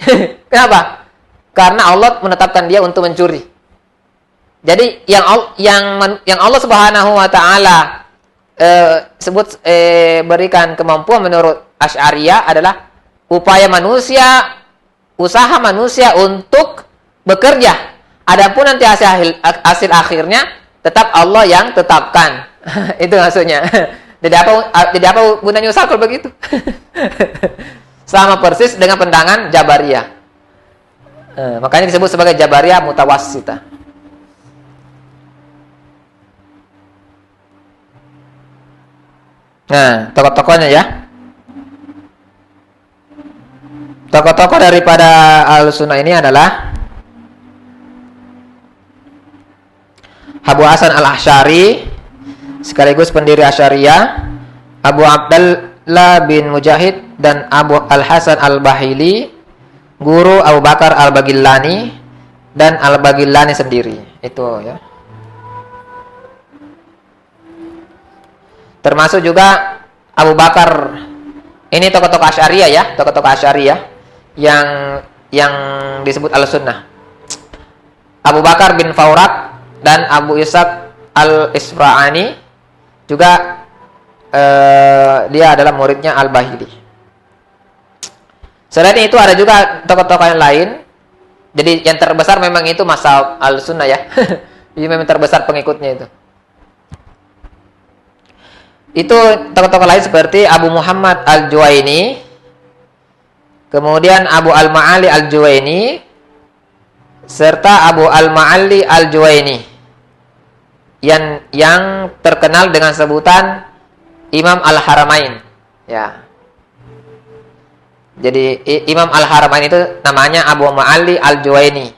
Kenapa? Karena Allah menetapkan dia untuk mencuri. Jadi yang Allah Subhanahu Wa Taala berikan kemampuan menurut Asy'ariyah adalah upaya manusia, usaha manusia untuk bekerja. Adapun nanti hasil akhirnya tetap Allah yang tetapkan. Itu maksudnya. Jadi apa gunanya usaha kalau begitu? Sama persis dengan pandangan Jabariyah. Makanya disebut sebagai Jabariyah mutawassitah. Nah, tokoh-tokohnya ya. Tokoh-tokoh daripada Ahlussunnah ini adalah Abu Hasan Al-Asy'ari, sekaligus pendiri Asy'ariyah, Abu Abdullah bin Mujahid dan Abu Al-Hasan Al-Bahili, guru Abu Bakar Al-Bagillani dan Al-Bagillani sendiri. Itu ya. Termasuk juga Abu Bakar. Ini tokoh-tokoh Asy'ariyah ya, tokoh-tokoh Asy'ariyah yang disebut Ahlussunnah. Abu Bakar bin Faurak dan Abu Ishaq Al-Isfra'ani juga dia adalah muridnya Al-Bahili. Selain itu ada juga tokoh-tokoh yang lain. Jadi yang terbesar memang itu mazhab Ahlussunnah ya. Jadi memang terbesar pengikutnya itu. Itu tokoh-tokoh lain seperti Abu Muhammad Al-Juwaini, kemudian Abu Al-Ma'ali Al-Juwaini, serta Abu Al-Ma'ali Al-Juwaini yang terkenal dengan sebutan Imam Al-Haramain ya. Jadi Imam Al-Haramain itu namanya Abu Ma'ali Al-Juwaini.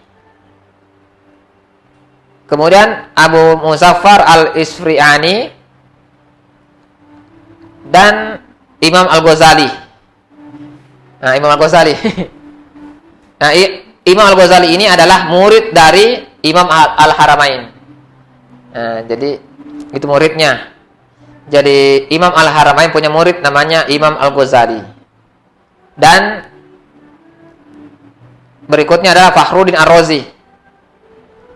Kemudian Abu Muzaffar Al-Isfri'ani dan Imam Al-Ghazali. Nah, Imam Al-Ghazali. Nah, Imam Al-Ghazali ini adalah murid dari Imam Al-Haramain. Nah, jadi itu muridnya. Jadi Imam Al-Haramain punya murid namanya Imam Al-Ghazali. Dan berikutnya adalah Fakhruddin Ar-Razi.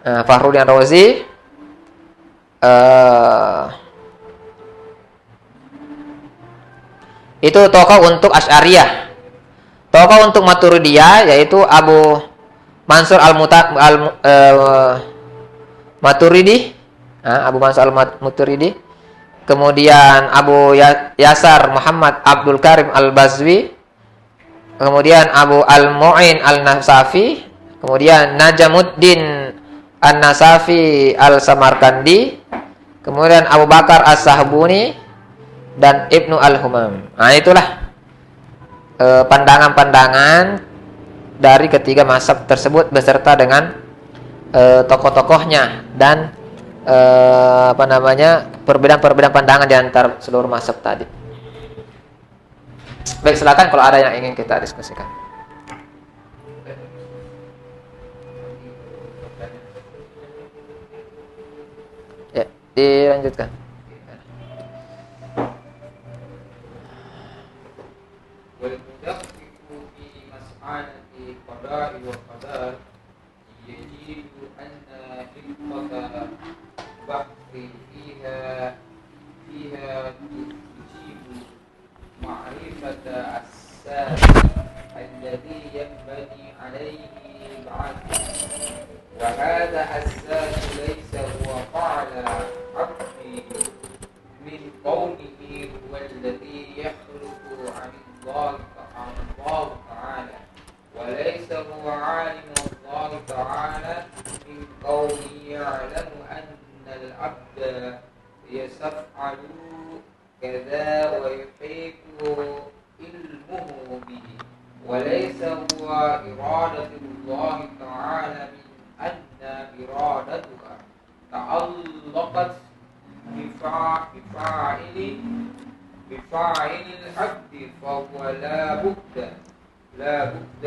Nah, Fakhruddin Ar-Razi itu tokoh untuk Asy'ariyah. Tokoh untuk Maturidiyah yaitu Abu Mansur Maturidi, Abu Mansur Al-Maturidi. Kemudian Abu Yasar Muhammad Abdul Karim Al-Bazwi. Kemudian Abu Al-Mu'in Al-Nasafi. Kemudian Najamuddin An-Nasafi Al-Samarkandi. Kemudian Abu Bakar As-Sahbuni dan Ibnu Al-Humam. Nah, itulah pandangan-pandangan dari ketiga mazhab tersebut beserta dengan tokoh-tokohnya dan perbedaan-perbedaan pandangan di antara seluruh mazhab tadi. Baik, silakan kalau ada yang ingin kita diskusikan. Ya, dilanjutkan. والمدقق في مسألة القضاء والقدر يجد أن حكمة بحث فيها تجيب معرفة السابق الذي ينبني عليه وطاعته. وهذا الذات ليس هو فعل عبدي من قوله هو الذي يخلق عن الله تعالى، وليس هو عالم الله تعالى من قوله يعلم أن العبد يفعل كذا ويحيط علمه به، وليس هو إرادة الله تعالى من أن إرادتها تعلقت بفاعل العبد، فهو لا بد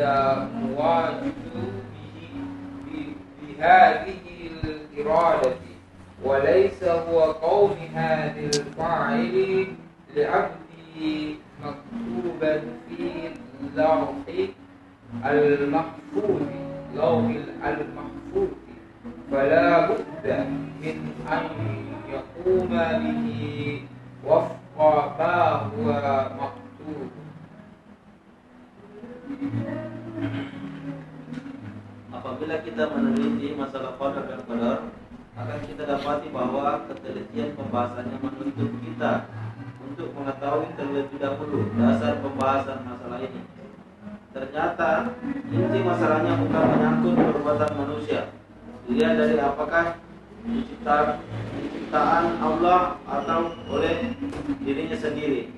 مواجد بهذه الإرادة، وليس هو كون هذا الفاعل لعبده مكتوبا في اللوح المحفوظ فلا بد من أن يقوم به وفق ما هو مكتوب. Apabila kita meneliti masalah qadar dan qadar, akan kita dapati bahwa ketelitian pembahasannya menuntut kita untuk mengetahui terlebih dahulu dasar pembahasan masalah ini. Ternyata inti masalahnya bukan menyangkut perbuatan manusia, dilihat dari apakah ciptaan Allah atau oleh dirinya sendiri.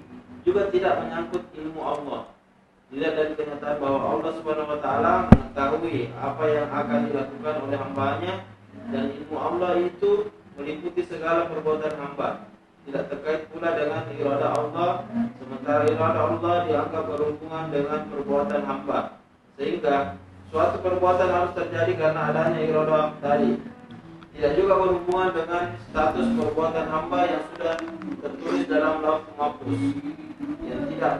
Juga tidak menyangkut ilmu Allah, dilihat dari kenyataan bahwa Allah Subhanahu wa taala mengetahui apa yang akan dilakukan oleh hambanya, dan ilmu Allah itu meliputi segala perbuatan hamba, tidak terkait pula dengan irada Allah, sementara irada Allah dianggap berhubungan dengan perbuatan hamba, sehingga suatu perbuatan harus terjadi karena adanya irada tadi. Tidak juga berhubungan dengan status perbuatan hamba yang sudah tertulis dalam lauh mahfuz. Yang tidak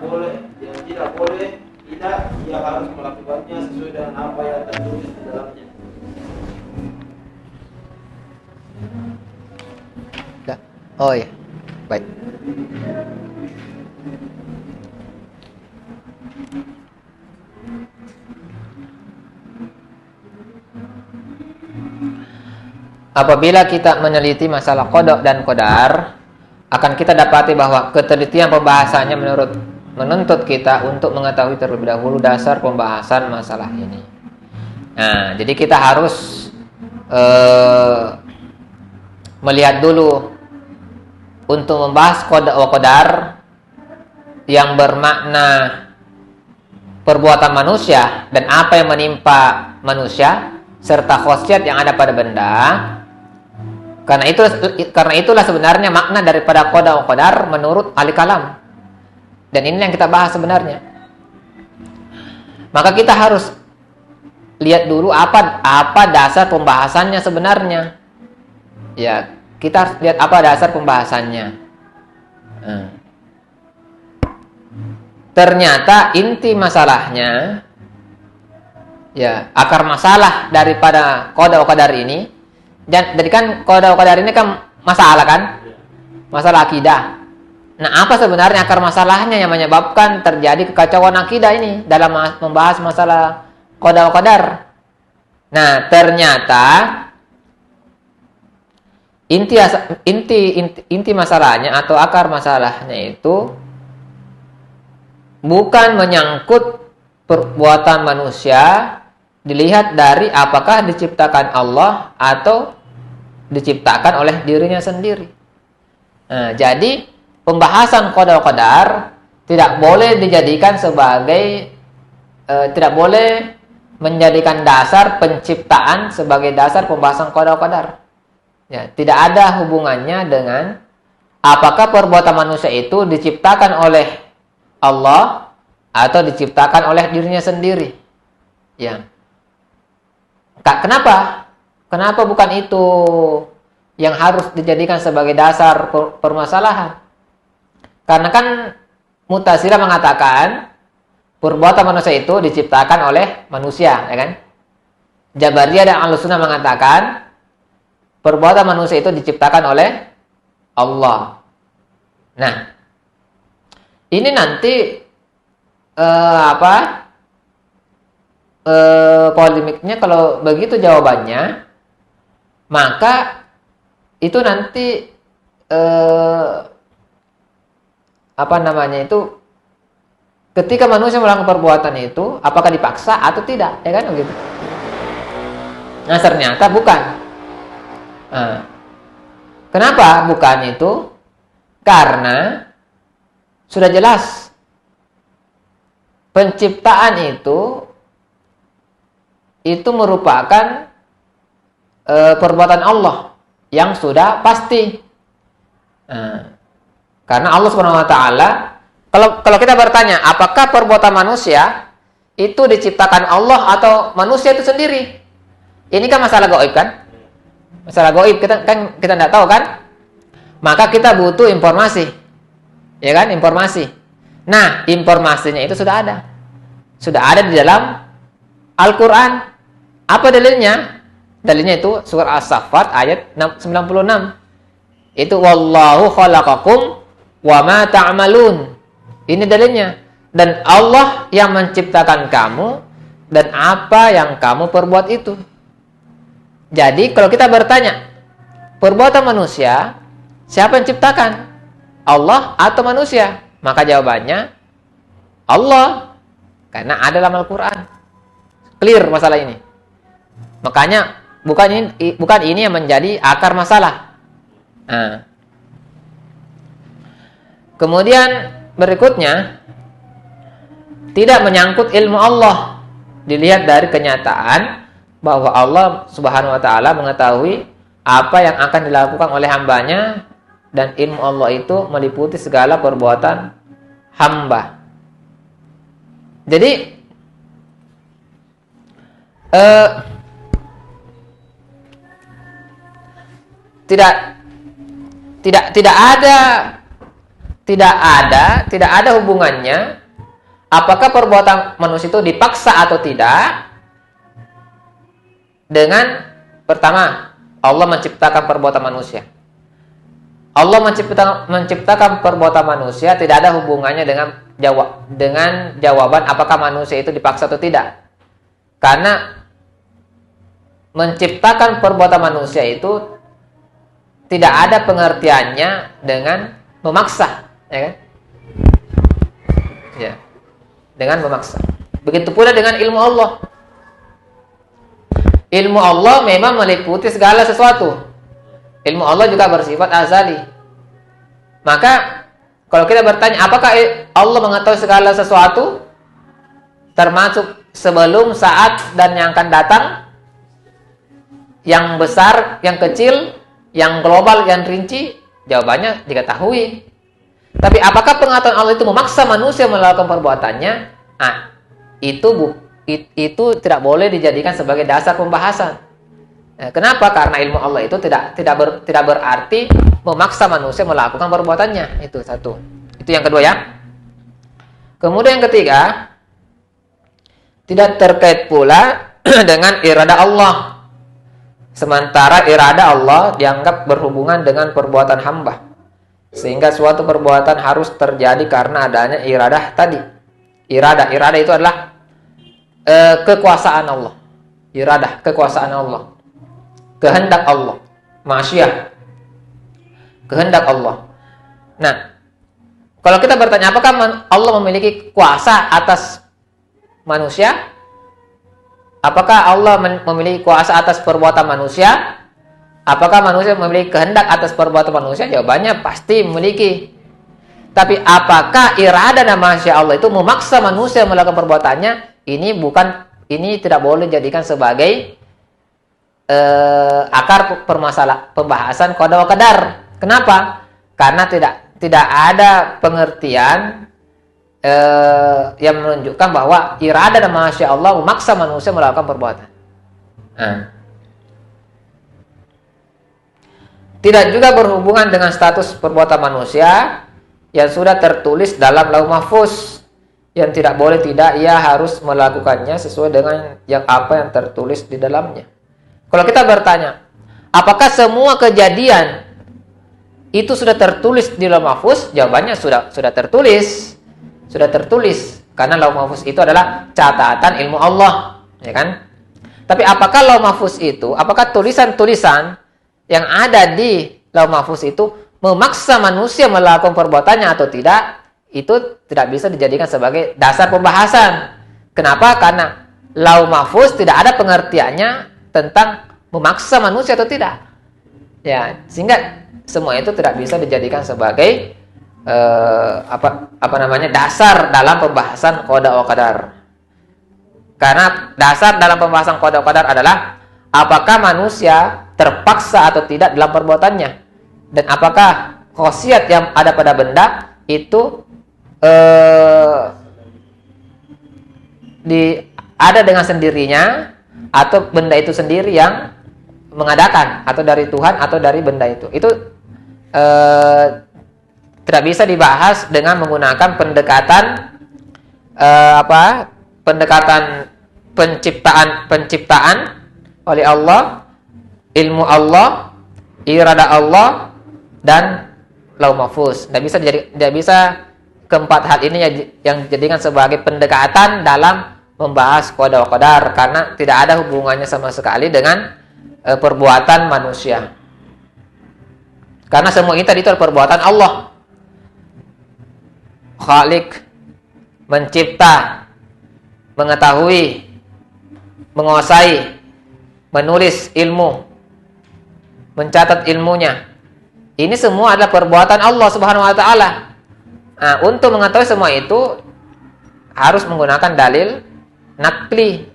boleh, ia harus melakukannya sesuai dengan apa yang tertulis di dalamnya. Oh ya, baik. Apabila kita meneliti masalah qada dan qadar, akan kita dapati bahwa ketelitian pembahasannya menuntut kita untuk mengetahui terlebih dahulu dasar pembahasan masalah ini. Nah, jadi kita harus melihat dulu untuk membahas qada wa qadar yang bermakna perbuatan manusia dan apa yang menimpa manusia serta khasiat yang ada pada benda. Karena itulah sebenarnya makna daripada qada wa qadar menurut ahli kalam. Dan ini yang kita bahas sebenarnya. Maka kita harus lihat dulu apa dasar pembahasannya sebenarnya. Ya, kita harus lihat apa dasar pembahasannya. Ternyata inti masalahnya, ya, akar masalah daripada qada wa qadar ini. Jadi kan qada wa qadar ini kan masalah kan? Masalah akidah. Nah, apa sebenarnya akar masalahnya yang menyebabkan terjadi kekacauan akidah ini dalam membahas masalah qada wa qadar? Nah, ternyata inti masalahnya atau akar masalahnya itu bukan menyangkut perbuatan manusia dilihat dari apakah diciptakan Allah atau diciptakan oleh dirinya sendiri. Nah, jadi pembahasan qada wa qadar tidak boleh dijadikan sebagai tidak boleh menjadikan dasar penciptaan sebagai dasar pembahasan qada wa qadar. Ya, tidak ada hubungannya dengan apakah perbuatan manusia itu diciptakan oleh Allah atau diciptakan oleh dirinya sendiri. Ya. Kenapa? Kenapa bukan itu yang harus dijadikan sebagai dasar permasalahan? Karena kan Mu'tazilah mengatakan perbuatan manusia itu diciptakan oleh manusia, ya kan? Jabariyah dan Ahlussunnah mengatakan perbuatan manusia itu diciptakan oleh Allah. Nah, ini nanti polemiknya kalau begitu jawabannya, maka itu nanti ketika manusia melakukan perbuatan itu apakah dipaksa atau tidak, ya kan begitu. Nah, ternyata bukan. Nah, kenapa bukan itu? Karena sudah jelas penciptaan itu merupakan perbuatan Allah yang sudah pasti. Nah, karena Allah Subhanahu wa taala, kalau kita bertanya, apakah perbuatan manusia itu diciptakan Allah atau manusia itu sendiri? Ini kan masalah gaib kan? Masalah gaib kita tidak tahu kan? Maka kita butuh informasi. Ya kan? Informasi. Nah, informasinya itu sudah ada. Sudah ada di dalam Al-Qur'an. Apa dalilnya? Dalilnya itu surah As-Saffat ayat 96. Itu wallahu khalaqakum wa ma ta'malun. Ini dalilnya. Dan Allah yang menciptakan kamu dan apa yang kamu perbuat itu. Jadi kalau kita bertanya, perbuatan manusia siapa yang ciptakan? Allah atau manusia? Maka jawabannya Allah. Karena ada dalam Al-Qur'an. Clear masalah ini. Makanya bukan ini yang menjadi akar masalah. Nah. Kemudian berikutnya, tidak menyangkut ilmu Allah. Dilihat dari kenyataan bahwa Allah Subhanahu wa taala mengetahui apa yang akan dilakukan oleh hambanya, dan ilmu Allah itu meliputi segala perbuatan hamba. Jadi tidak ada hubungannya apakah perbuatan manusia itu dipaksa atau tidak dengan pertama Allah menciptakan perbuatan manusia. Allah menciptakan perbuatan manusia tidak ada hubungannya dengan jawaban apakah manusia itu dipaksa atau tidak. Karena menciptakan perbuatan manusia itu tidak ada pengertiannya dengan memaksa, ya kan? Ya. Dengan memaksa. Begitu pula dengan ilmu Allah. Ilmu Allah memang meliputi segala sesuatu. Ilmu Allah juga bersifat azali. Maka kalau kita bertanya apakah Allah mengetahui segala sesuatu termasuk sebelum, saat, dan yang akan datang, yang besar, yang kecil, yang global, yang rinci? Jawabannya diketahui. Tapi apakah pengetahuan Allah itu memaksa manusia melakukan perbuatannya? Nah, itu tidak boleh dijadikan sebagai dasar pembahasan. Kenapa? Karena ilmu Allah itu tidak berarti memaksa manusia melakukan perbuatannya. Itu satu. Itu yang kedua ya. Kemudian yang ketiga, tidak terkait pula dengan irada Allah. Sementara irada Allah dianggap berhubungan dengan perbuatan hamba. Sehingga suatu perbuatan harus terjadi karena adanya iradah tadi. Irada itu adalah kekuasaan Allah. Iradah, kekuasaan Allah. Kehendak Allah. Masyiah. Kehendak Allah. Nah, kalau kita bertanya apakah Allah memiliki kuasa atas manusia? Apakah Allah memiliki kuasa atas perbuatan manusia? Apakah manusia memiliki kehendak atas perbuatan manusia? Jawabannya pasti memiliki. Tapi apakah irada dan masyiah Allah itu memaksa manusia melakukan perbuatannya? Ini tidak boleh dijadikan sebagai akar pembahasan qada wa qadar. Kenapa? Karena tidak ada pengertian yang menunjukkan bahwa irada dan masyiah Allah memaksa manusia melakukan perbuatan. Tidak juga berhubungan dengan status perbuatan manusia yang sudah tertulis dalam Lauh Mahfuz, yang tidak boleh tidak ia harus melakukannya sesuai dengan apa yang tertulis di dalamnya. Kalau kita bertanya, apakah semua kejadian itu sudah tertulis di Lauh Mahfuz? Jawabannya sudah tertulis. Sudah tertulis karena Lauh Mahfuz itu adalah catatan ilmu Allah, ya kan? Tapi apakah Lauh Mahfuz itu, apakah tulisan-tulisan yang ada di Lauh Mahfuz itu memaksa manusia melakukan perbuatannya atau tidak? Itu tidak bisa dijadikan sebagai dasar pembahasan. Kenapa? Karena Lauh Mahfuz tidak ada pengertiannya tentang memaksa manusia atau tidak. Ya, sehingga semua itu tidak bisa dijadikan sebagai dasar dalam pembahasan qada wa qadar. Karena dasar dalam pembahasan qada wa qadar adalah apakah manusia terpaksa atau tidak dalam perbuatannya, dan apakah khasiat yang ada pada benda itu ada dengan sendirinya, atau benda itu sendiri yang mengadakan, atau dari Tuhan atau dari benda itu. Itu tidak bisa dibahas dengan menggunakan pendekatan pendekatan penciptaan oleh Allah, ilmu Allah, irada Allah, dan Lauh Mahfuz. Tidak bisa keempat hal ini yang dijadikan sebagai pendekatan dalam membahas qada wa qadar, karena tidak ada hubungannya sama sekali dengan perbuatan manusia. Karena semua itu adalah perbuatan Allah. Khalik, mencipta, mengetahui, menguasai, menulis ilmu, mencatat ilmunya. Ini semua adalah perbuatan Allah Subhanahu wa taala. Nah, untuk mengetahui semua itu harus menggunakan dalil nakli.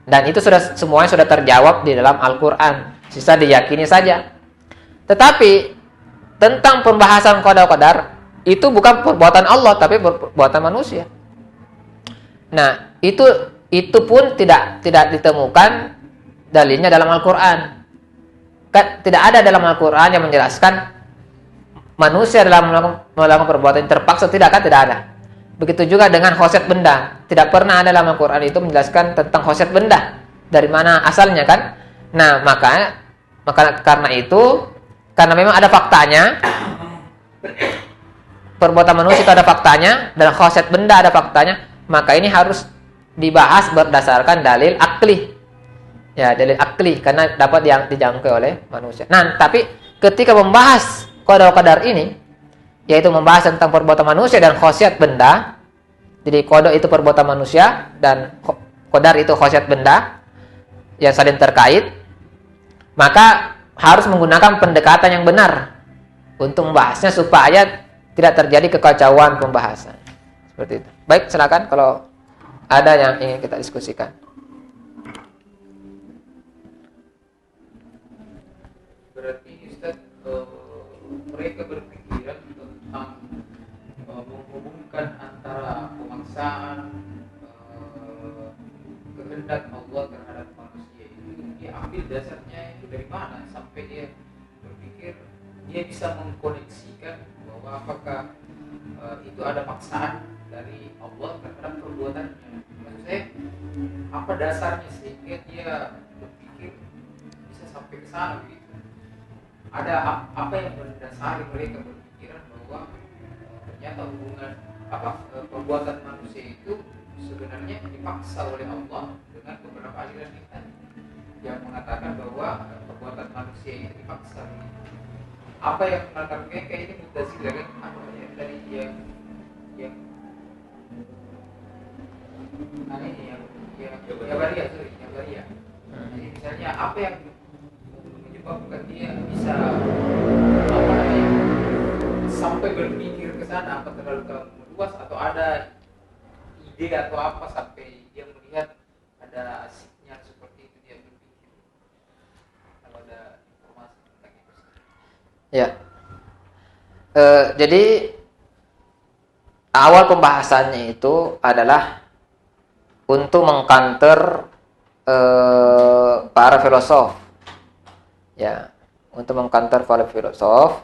Dan itu semuanya sudah terjawab di dalam Al-Qur'an. Sisa diyakini saja. Tetapi tentang pembahasan qada wa qadar itu bukan perbuatan Allah tapi perbuatan manusia. Nah, itu pun tidak ditemukan dalilnya dalam Al-Qur'an. Tidak ada dalam Al-Qur'an yang menjelaskan manusia dalam melakukan perbuatan terpaksa, tidak ada. Begitu juga dengan khosiat benda. Tidak pernah ada dalam Al-Qur'an itu menjelaskan tentang khosiat benda. Dari mana asalnya kan? Nah, maka karena itu, karena memang ada faktanya, perbuatan manusia itu ada faktanya, dan khosiat benda ada faktanya, maka ini harus dibahas berdasarkan dalil akli. Ya, dalil akli, karena dapat dijangkau oleh manusia. Nah, tapi ketika membahas qada wa qadar ini, yaitu membahas tentang perbuatan manusia dan khosiat benda. Jadi qada itu perbuatan manusia dan qadar itu khosiat benda yang saling terkait. Maka harus menggunakan pendekatan yang benar untuk membahasnya supaya tidak terjadi kekacauan pembahasan. Seperti itu. Baik, silakan kalau ada yang ingin kita diskusikan. Berarti Ustaz, mereka berpikiran tentang menghubungkan antara pemaksaan kehendak Allah terhadap manusia itu, dia ambil dasarnya itu dari mana sampai dia berpikir dia bisa mengkoneksikan bahwa apakah itu ada paksaan dari Allah terhadap perbuatannya. Maksud saya, apa dasarnya sehingga dia berpikir bisa sampai ke sana begitu? Ada apa yang mendasari mereka berpikiran bahwa ternyata hubungan perbuatan manusia itu sebenarnya dipaksa oleh Allah dengan beberapa aliran kita yang mengatakan bahwa perbuatan manusia itu dipaksa. Apa yang menantang mereka ini mutazila kan? Apa ya dari yang Jabariyah. Jadi misalnya apa yang menyebabkan dia bisa sampai berpikir ke sana, apa terlalu luas atau ada ide atau apa sampai dia melihat ada sinyal seperti itu dia berpikir. Kalau ada informasi tentang itu. Ya. Jadi awal pembahasannya itu adalah untuk mengcounter para filosof. Ya, untuk mengcounter para filosof,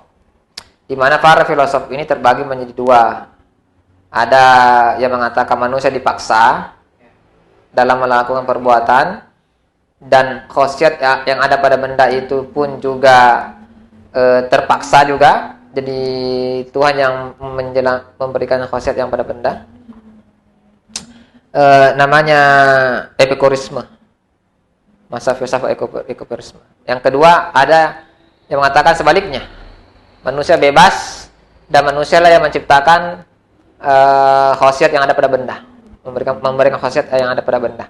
di mana para filosof ini terbagi menjadi dua. Ada yang mengatakan manusia dipaksa dalam melakukan perbuatan, dan khosiat yang ada pada benda itu pun juga terpaksa juga. Jadi Tuhan yang memberikan khosiat yang pada benda. namanya epikurisme, masa filsafat epikurisme. Yang kedua ada yang mengatakan sebaliknya, manusia bebas dan manusia lah yang menciptakan khasiat yang ada pada benda, memberikan khasiat yang ada pada benda.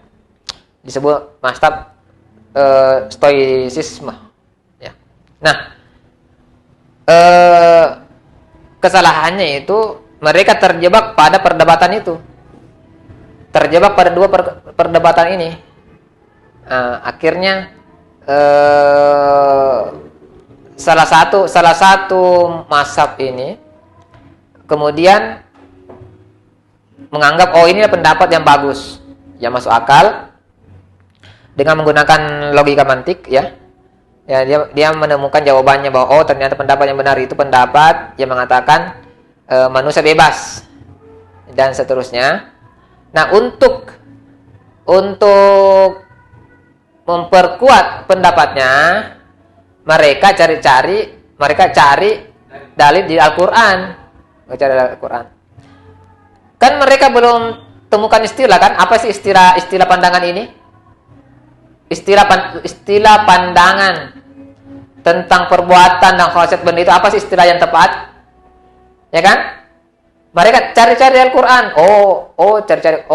Disebut mazhab stoicisme. Ya. Nah, kesalahannya itu mereka terjebak pada perdebatan itu, terjebak pada dua perdebatan ini. Akhirnya salah satu mazhab ini kemudian menganggap ini pendapat yang bagus, yang masuk akal dengan menggunakan logika mantik, ya. Ya, dia menemukan jawabannya bahwa ternyata pendapat yang benar itu pendapat yang mengatakan manusia bebas dan seterusnya. Nah, untuk memperkuat pendapatnya, mereka cari dalil di Al-Qur'an. Mereka cari dalil Al-Qur'an. Kan mereka belum temukan istilah kan? Apa sih istilah pandangan ini? Istilah pandangan tentang perbuatan dan khasiat benda itu apa sih istilah yang tepat? Ya kan? Mereka cari-cari Al-Qur'an. Cari-cari.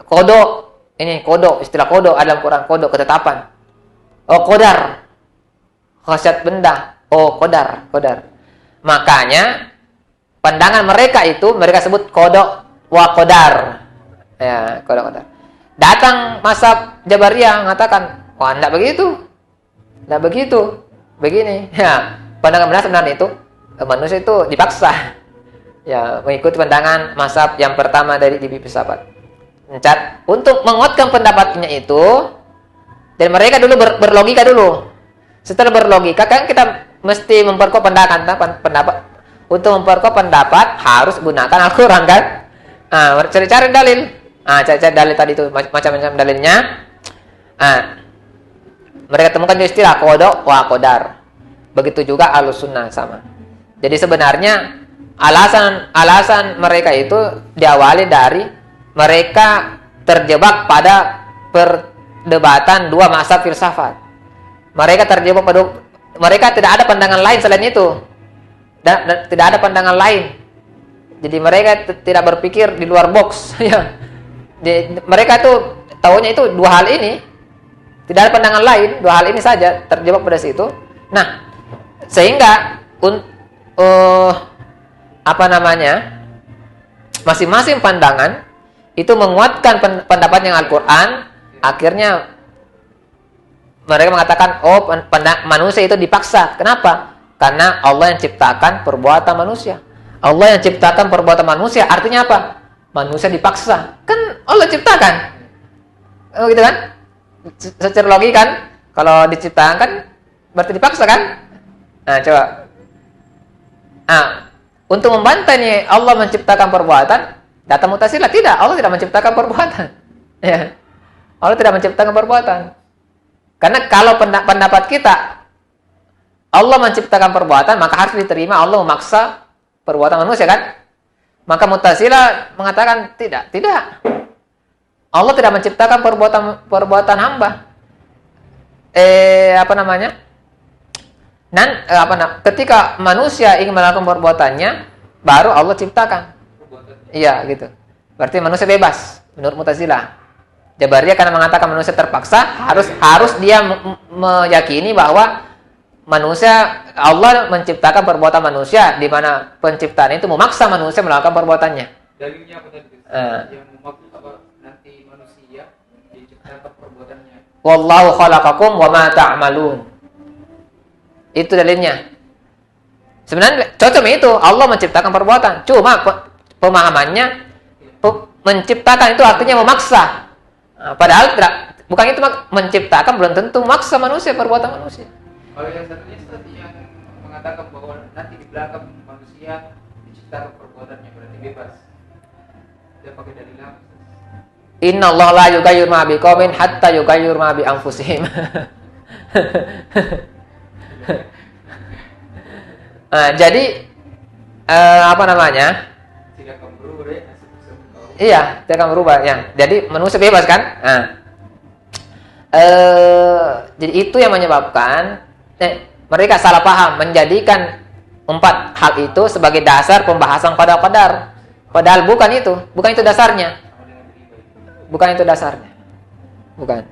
Kodok. Ini kodok, istilah kodok ada dalam Quran, kodok ketetapan. Qadar. Khasiat benda. Qadar. Makanya pandangan mereka itu mereka sebut kodok wa qadar. Ya, kodok qadar. Datang mazhab Jabariyah mengatakan, enggak begitu. Enggak begitu. Begini. Ya, pandangan benar sebenarnya itu manusia itu dipaksa. Ya, mengikuti pandangan mazhab yang pertama dari Jibril filsafat. Untuk menguatkan pendapatnya itu, dan mereka dulu berlogika dulu. Setelah berlogika kan kita mesti memperkuat pendapat. Untuk memperkuat pendapat harus gunakan Al-Qur'an kan? Cari-cari dalil. Cari-cari dalil tadi itu macam-macam dalilnya. Mereka temukan istilah qada wa qadar. Begitu juga Ahlussunnah sama. Jadi sebenarnya alasan mereka itu diawali dari mereka terjebak pada perdebatan dua mazhab filsafat. Mereka tidak ada pandangan lain selain itu. Dan tidak ada pandangan lain. Jadi mereka tidak berpikir di luar box. Mereka tuh tahunya itu dua hal ini. Tidak ada pandangan lain, dua hal ini saja, terjebak pada situ. Nah, sehingga masing-masing pandangan itu menguatkan pendapat yang Al-Qur'an. Akhirnya mereka mengatakan manusia itu dipaksa. Kenapa? Karena Allah yang ciptakan perbuatan manusia. Allah yang ciptakan perbuatan manusia artinya apa? Manusia dipaksa. Kan Allah ciptakan. Gitu kan? Secara logika kan kalau diciptakan berarti dipaksa kan? Nah, coba. Untuk membantah nih Allah menciptakan perbuatan, data Mu'tazilah tidak, Allah tidak menciptakan perbuatan. Ya. Allah tidak menciptakan perbuatan. Karena kalau pendapat kita Allah menciptakan perbuatan, maka harus diterima Allah memaksa perbuatan manusia kan? Maka Mu'tazilah mengatakan tidak. Allah tidak menciptakan perbuatan hamba. Ketika manusia ingin melakukan perbuatannya, baru Allah ciptakan. Iya, gitu. Berarti manusia bebas menurut Mu'tazilah. Jabariyah karena mengatakan manusia terpaksa, harus dia meyakini bahwa Allah menciptakan perbuatan manusia, di mana penciptaan itu memaksa manusia melakukan perbuatannya. Dalilnya apa tadi? Yang memaksa nanti manusia diciptakan perbuatannya. Wallahu khalaqakum wa ma ta'malun. Itu dalilnya. Sebenarnya cocok itu Allah menciptakan perbuatan. Cuma pemahamannya menciptakan itu artinya memaksa. Padahal bukan itu menciptakan belum tentu memaksa manusia perbuatan manusia. Kalau yang satunya tadi yang mengatakan bahwa nanti di belakang manusia diciptakan perbuatannya berarti bebas. Dia pakai dalil apa? Innallaha la yughayyiru ma biqaumin hatta yughayyiru ma bi anfusihim. Jadi Iya, tidak akan berubah ya. Jadi manusia bebas kan? Nah. Jadi itu yang menyebabkan mereka salah paham menjadikan 4 hal itu sebagai dasar pembahasan qada. Padahal bukan itu dasarnya. Bukan itu dasarnya. Bukan.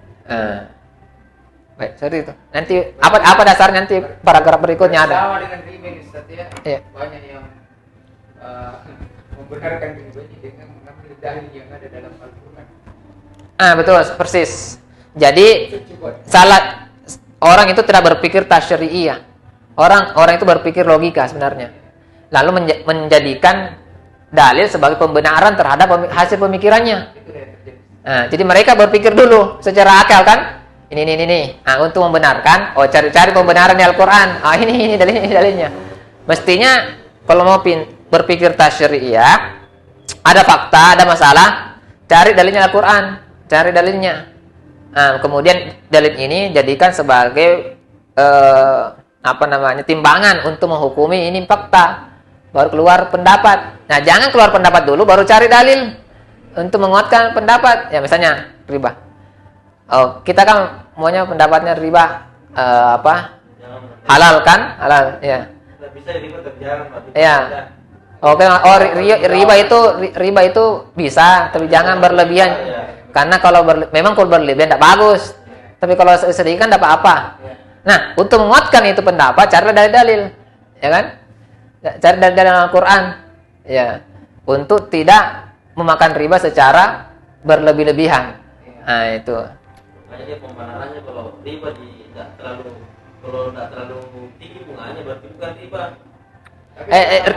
Baik, seperti itu. Nanti apa dasarnya nanti paragraf berikutnya ada. Sama dengan riba ini Ustaz ya. Iya. Banyak yang membenarkan riba ini dengan mengambil dalil yang ada dalam Al-Qur'an. Betul, persis. Jadi salah orang itu tidak berpikir tasyri'iyah. Orang itu berpikir logika sebenarnya. Lalu menjadikan dalil sebagai pembenaran terhadap hasil pemikirannya. Jadi mereka berpikir dulu secara akal kan? Ini. Untuk membenarkan, cari pembenaran di Al-Qur'an. Ini dalilnya. Mestinya kalau mau berpikir tasyri'iyah, ada fakta, ada masalah, cari dalilnya Al-Qur'an, cari dalilnya. Kemudian dalil ini jadikan sebagai timbangan untuk menghukumi ini fakta, baru keluar pendapat. Nah, jangan keluar pendapat dulu baru cari dalil untuk menguatkan pendapat. Ya misalnya riba. Kita kan maunya pendapatnya riba halal kan? Halal, ya. Tidak bisa riba terjarang, Pak. Ya. Oke, riba itu bisa, tapi jangan berlebihan. Karena kalau memang kalau berlebihan tidak bagus. Tapi kalau sedikit kan tidak apa-apa. Nah, untuk menguatkan itu pendapat, carilah dalil-dalil, ya kan? Cari dalil Al-Qur'an, ya, untuk tidak memakan riba secara berlebih-lebihan. Nah, itu. Makanya dia pembenarannya kalau riba tidak terlalu tinggi bunganya berarti bukan riba.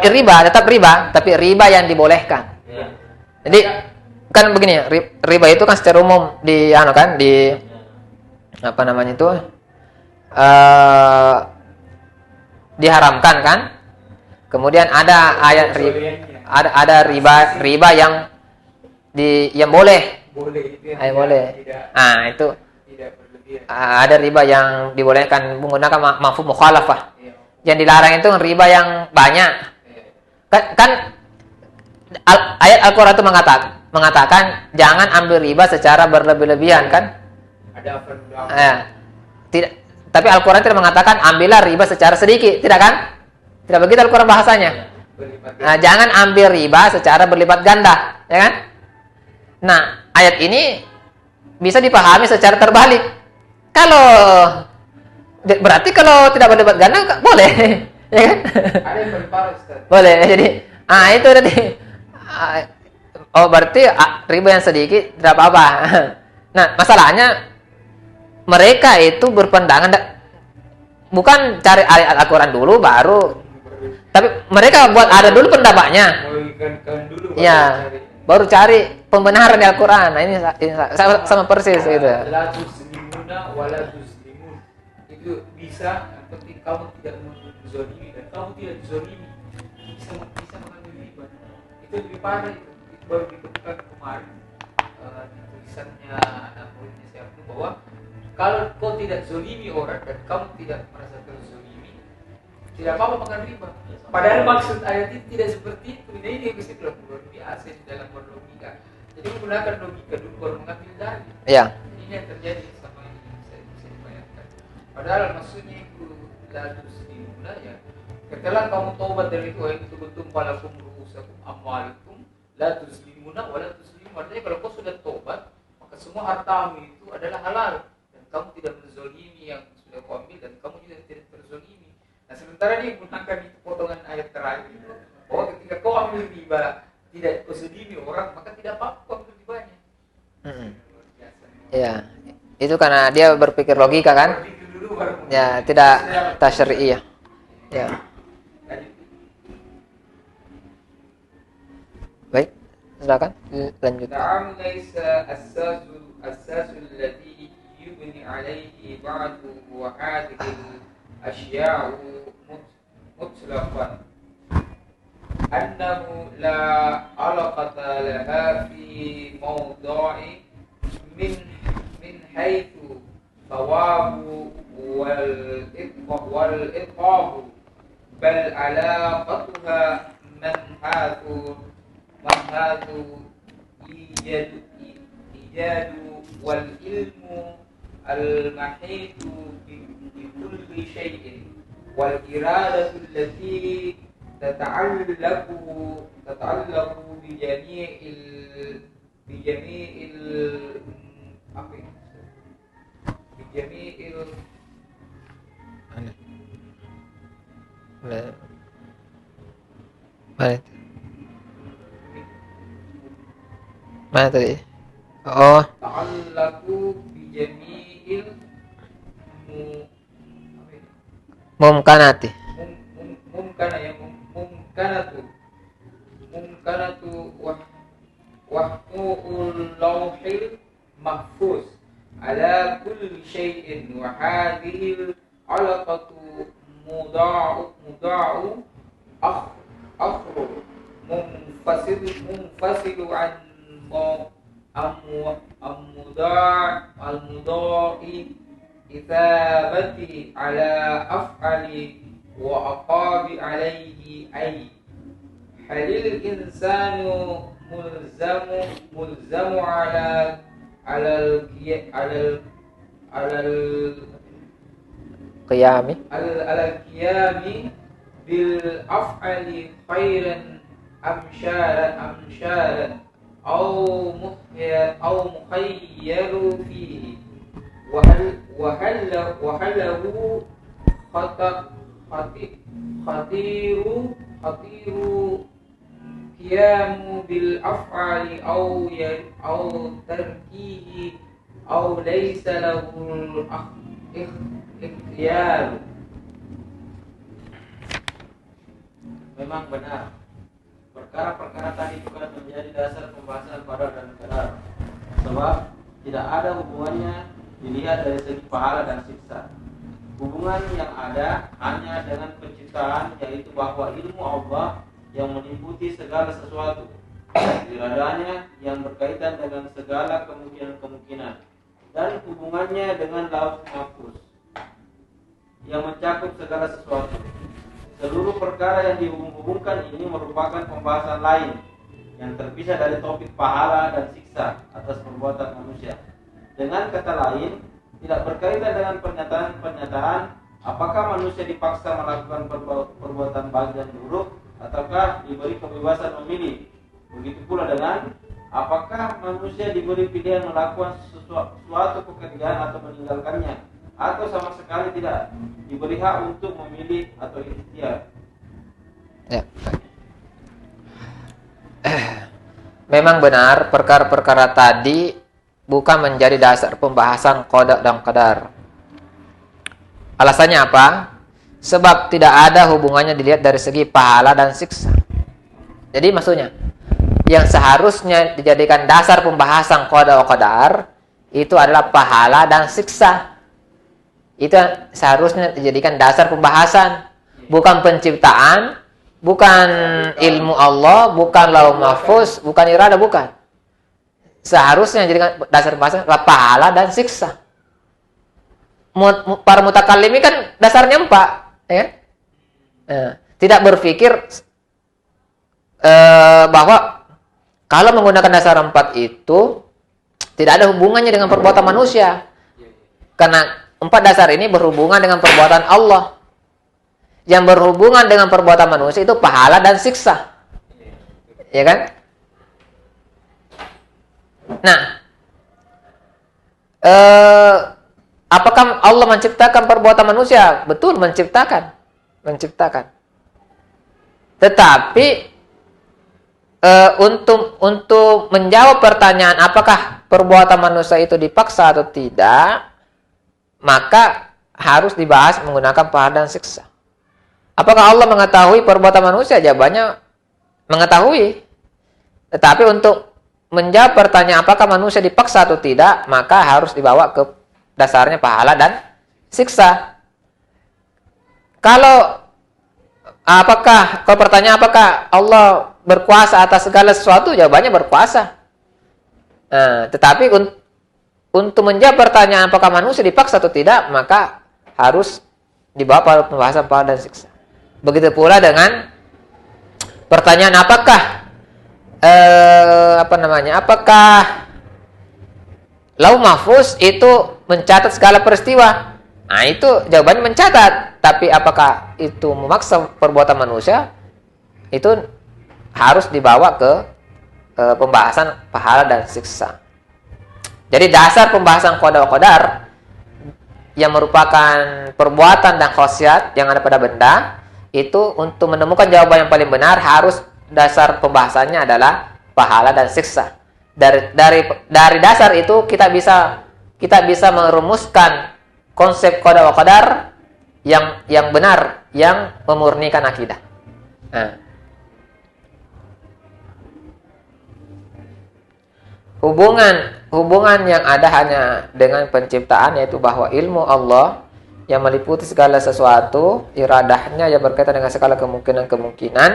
Riba tetap riba, tapi riba yang dibolehkan. Ya. Jadi kan begini, riba itu kan secara umum diharamkan kan? Kemudian ada ayat ada riba yang boleh. Boleh. Itu. Tidak berlebihan. Ada riba yang dibolehkan menggunakan mafhum mukhalafah. Yang dilarang itu riba yang banyak. Kan ayat Al-Qur'an itu mengatakan jangan ambil riba secara berlebih-lebihan kan? Ada tidak, tapi Al-Qur'an tidak mengatakan ambillah riba secara sedikit, tidak kan? Tidak begitu Al-Qur'an bahasanya. Jangan ambil riba secara berlipat ganda, ya kan? Nah, ayat ini bisa dipahami secara terbalik. Berarti kalau tidak berlipat ganda boleh, ya kan? Ada yang berparah, Ustaz. Boleh. Jadi, itu tadi. Berarti riba yang sedikit tidak apa-apa. Nah, masalahnya mereka itu berpandangan bukan cari ayat Al-Qur'an dulu baru, tapi mereka buat ada dulu pendapatnya. Ya, baru cari pembenaran di Al-Qur'an. Nah, ini sama persis gitu. La tuslimuna wa la tuslimun. Itu bisa seperti kamu tidak menzalimi dan kamu tidak dizalimi. Bisa mengambil riba. Itu lebih parah itu. Itu baru ditemukan kemarin di tulisannya anak muridnya siapa bahwa kalau kau tidak zalimi orang dan kamu tidak merasa terzalimi, tidak apa-apa makan riba. Padahal maksud ayat ini tidak seperti itu. Ini yang bisa dilakukan luar biasa di dalam berlogika. Jadi menggunakan logika dulu baru mengambil dalil. Iya. Ini yang terjadi sama ini bisa dibayangkan. Padahal maksudnya itu lalu sedihuna ya. Setelah kamu taubat dari itu yang betul-betul palakum ruhusakum amwalikum la tuslimuna wa la tuslimun. Artinya kalau kau sudah taubat, maka semua hartamu itu adalah halal dan kamu tidak menzalimi yang sudah kau ambil dan kamu juga tidak terzalimi. Nah, sementara dia menggunakan itu potongan ayat terakhir itu bahwa ketika kau ambil riba tidak kau zalimi orang, maka tidak apa-apa kau ambil ribanya. Iya. Itu karena dia berpikir logika kan? Ya, tidak tasyri'iyah. Ya. Baik, silakan lanjut. Na'am laisa as-sasul alladhi yubni alayhi ba'du wa hadhihi al-ashya'u mutlaqan annahu la alaqata laha fi mawdu'i min haythu thawabu wal iqabu bal alaqatuha man hadhu ijadu wal ilmu al-mahitu bi kulli syai'in wal iradatu allati tata'allaqu bi jami'il apa ini? Bi jami'il mana tadi? Oh, ta'allaqu bi jami'il mumkanati. mumkanatu wahmu'ul lawhil mahfuz ala kulli syai'in wa hadhihi alaqatu muda'u akhru munfasilu an al-mudai ithabati ala af'ali wa aqabi alayhi ay halil insanu mulzamu ala al-qiyami bil af'ali khairan amsharan أو مخير فيه وهل له خطير قيام بالأفعال أو تركيه أو ليس له اختيار. Memang benar perkara-perkara tadi bukan menjadi dasar pembahasan qada dan qadar, sebab tidak ada hubungannya dilihat dari segi pahala dan siksa. Hubungan yang ada hanya dengan penciptaan, yaitu bahwa ilmu Allah yang meliputi segala sesuatu, iradanya yang berkaitan dengan segala kemungkinan-kemungkinan, dan hubungannya dengan Lauh Mahfuz yang mencakup segala sesuatu. Seluruh perkara yang dihubung-hubungkan ini merupakan pembahasan lain yang terpisah dari topik pahala dan siksa atas perbuatan manusia. Dengan kata lain, tidak berkaitan dengan pernyataan apakah manusia dipaksa melakukan perbuatan baik dan buruk ataukah diberi kebebasan memilih. Begitu pula dengan apakah manusia diberi pilihan melakukan suatu pekerjaan atau meninggalkannya, atau sama sekali tidak diberi hak untuk memilih atau ikhtiar. Ya. Memang benar perkara-perkara tadi bukan menjadi dasar pembahasan qada dan qadar. Alasannya apa? Sebab tidak ada hubungannya dilihat dari segi pahala dan siksa. Jadi maksudnya yang seharusnya dijadikan dasar pembahasan qada dan qadar itu adalah pahala dan siksa. Itu seharusnya dijadikan dasar pembahasan, bukan penciptaan, bukan ilmu Allah, bukan Lauh Mahfuz, bukan irada, bukan. Seharusnya dijadikan dasar pembahasan adalah pahala dan siksa. Para mutakallim ini kan dasarnya 4, ya. Tidak berpikir bahwa kalau menggunakan dasar 4 itu tidak ada hubungannya dengan perbuatan manusia. Karena 4 dasar ini berhubungan dengan perbuatan Allah. Yang berhubungan dengan perbuatan manusia itu pahala dan siksa. Ya kan? Nah, apakah Allah menciptakan perbuatan manusia? Betul, menciptakan. Tetapi untuk menjawab pertanyaan apakah perbuatan manusia itu dipaksa atau tidak, maka harus dibahas menggunakan pahala dan siksa. Apakah Allah mengetahui perbuatan manusia? Jawabannya mengetahui. Tetapi untuk menjawab pertanyaan apakah manusia dipaksa atau tidak, maka harus dibawa ke dasarnya pahala dan siksa. Kalau pertanyaan apakah Allah berkuasa atas segala sesuatu? Jawabannya berkuasa. Tetapi untuk menjawab pertanyaan apakah manusia dipaksa atau tidak, maka harus dibawa pada pembahasan pahala dan siksa. Begitu pula dengan pertanyaan apakah apakah Lauh Mahfuz itu mencatat segala peristiwa? Nah, itu jawabannya mencatat. Tapi apakah itu memaksa perbuatan manusia? Itu harus dibawa ke pembahasan pahala dan siksa. Jadi dasar pembahasan qada wa qadar yang merupakan perbuatan dan khasiat yang ada pada benda, itu untuk menemukan jawaban yang paling benar harus dasar pembahasannya adalah pahala dan siksa. Dari dasar itu kita bisa merumuskan konsep qada wa qadar yang benar, yang memurnikan akidah. Nah, hubungan yang ada hanya dengan penciptaan, yaitu bahwa ilmu Allah yang meliputi segala sesuatu, iradahnya yang berkaitan dengan segala kemungkinan,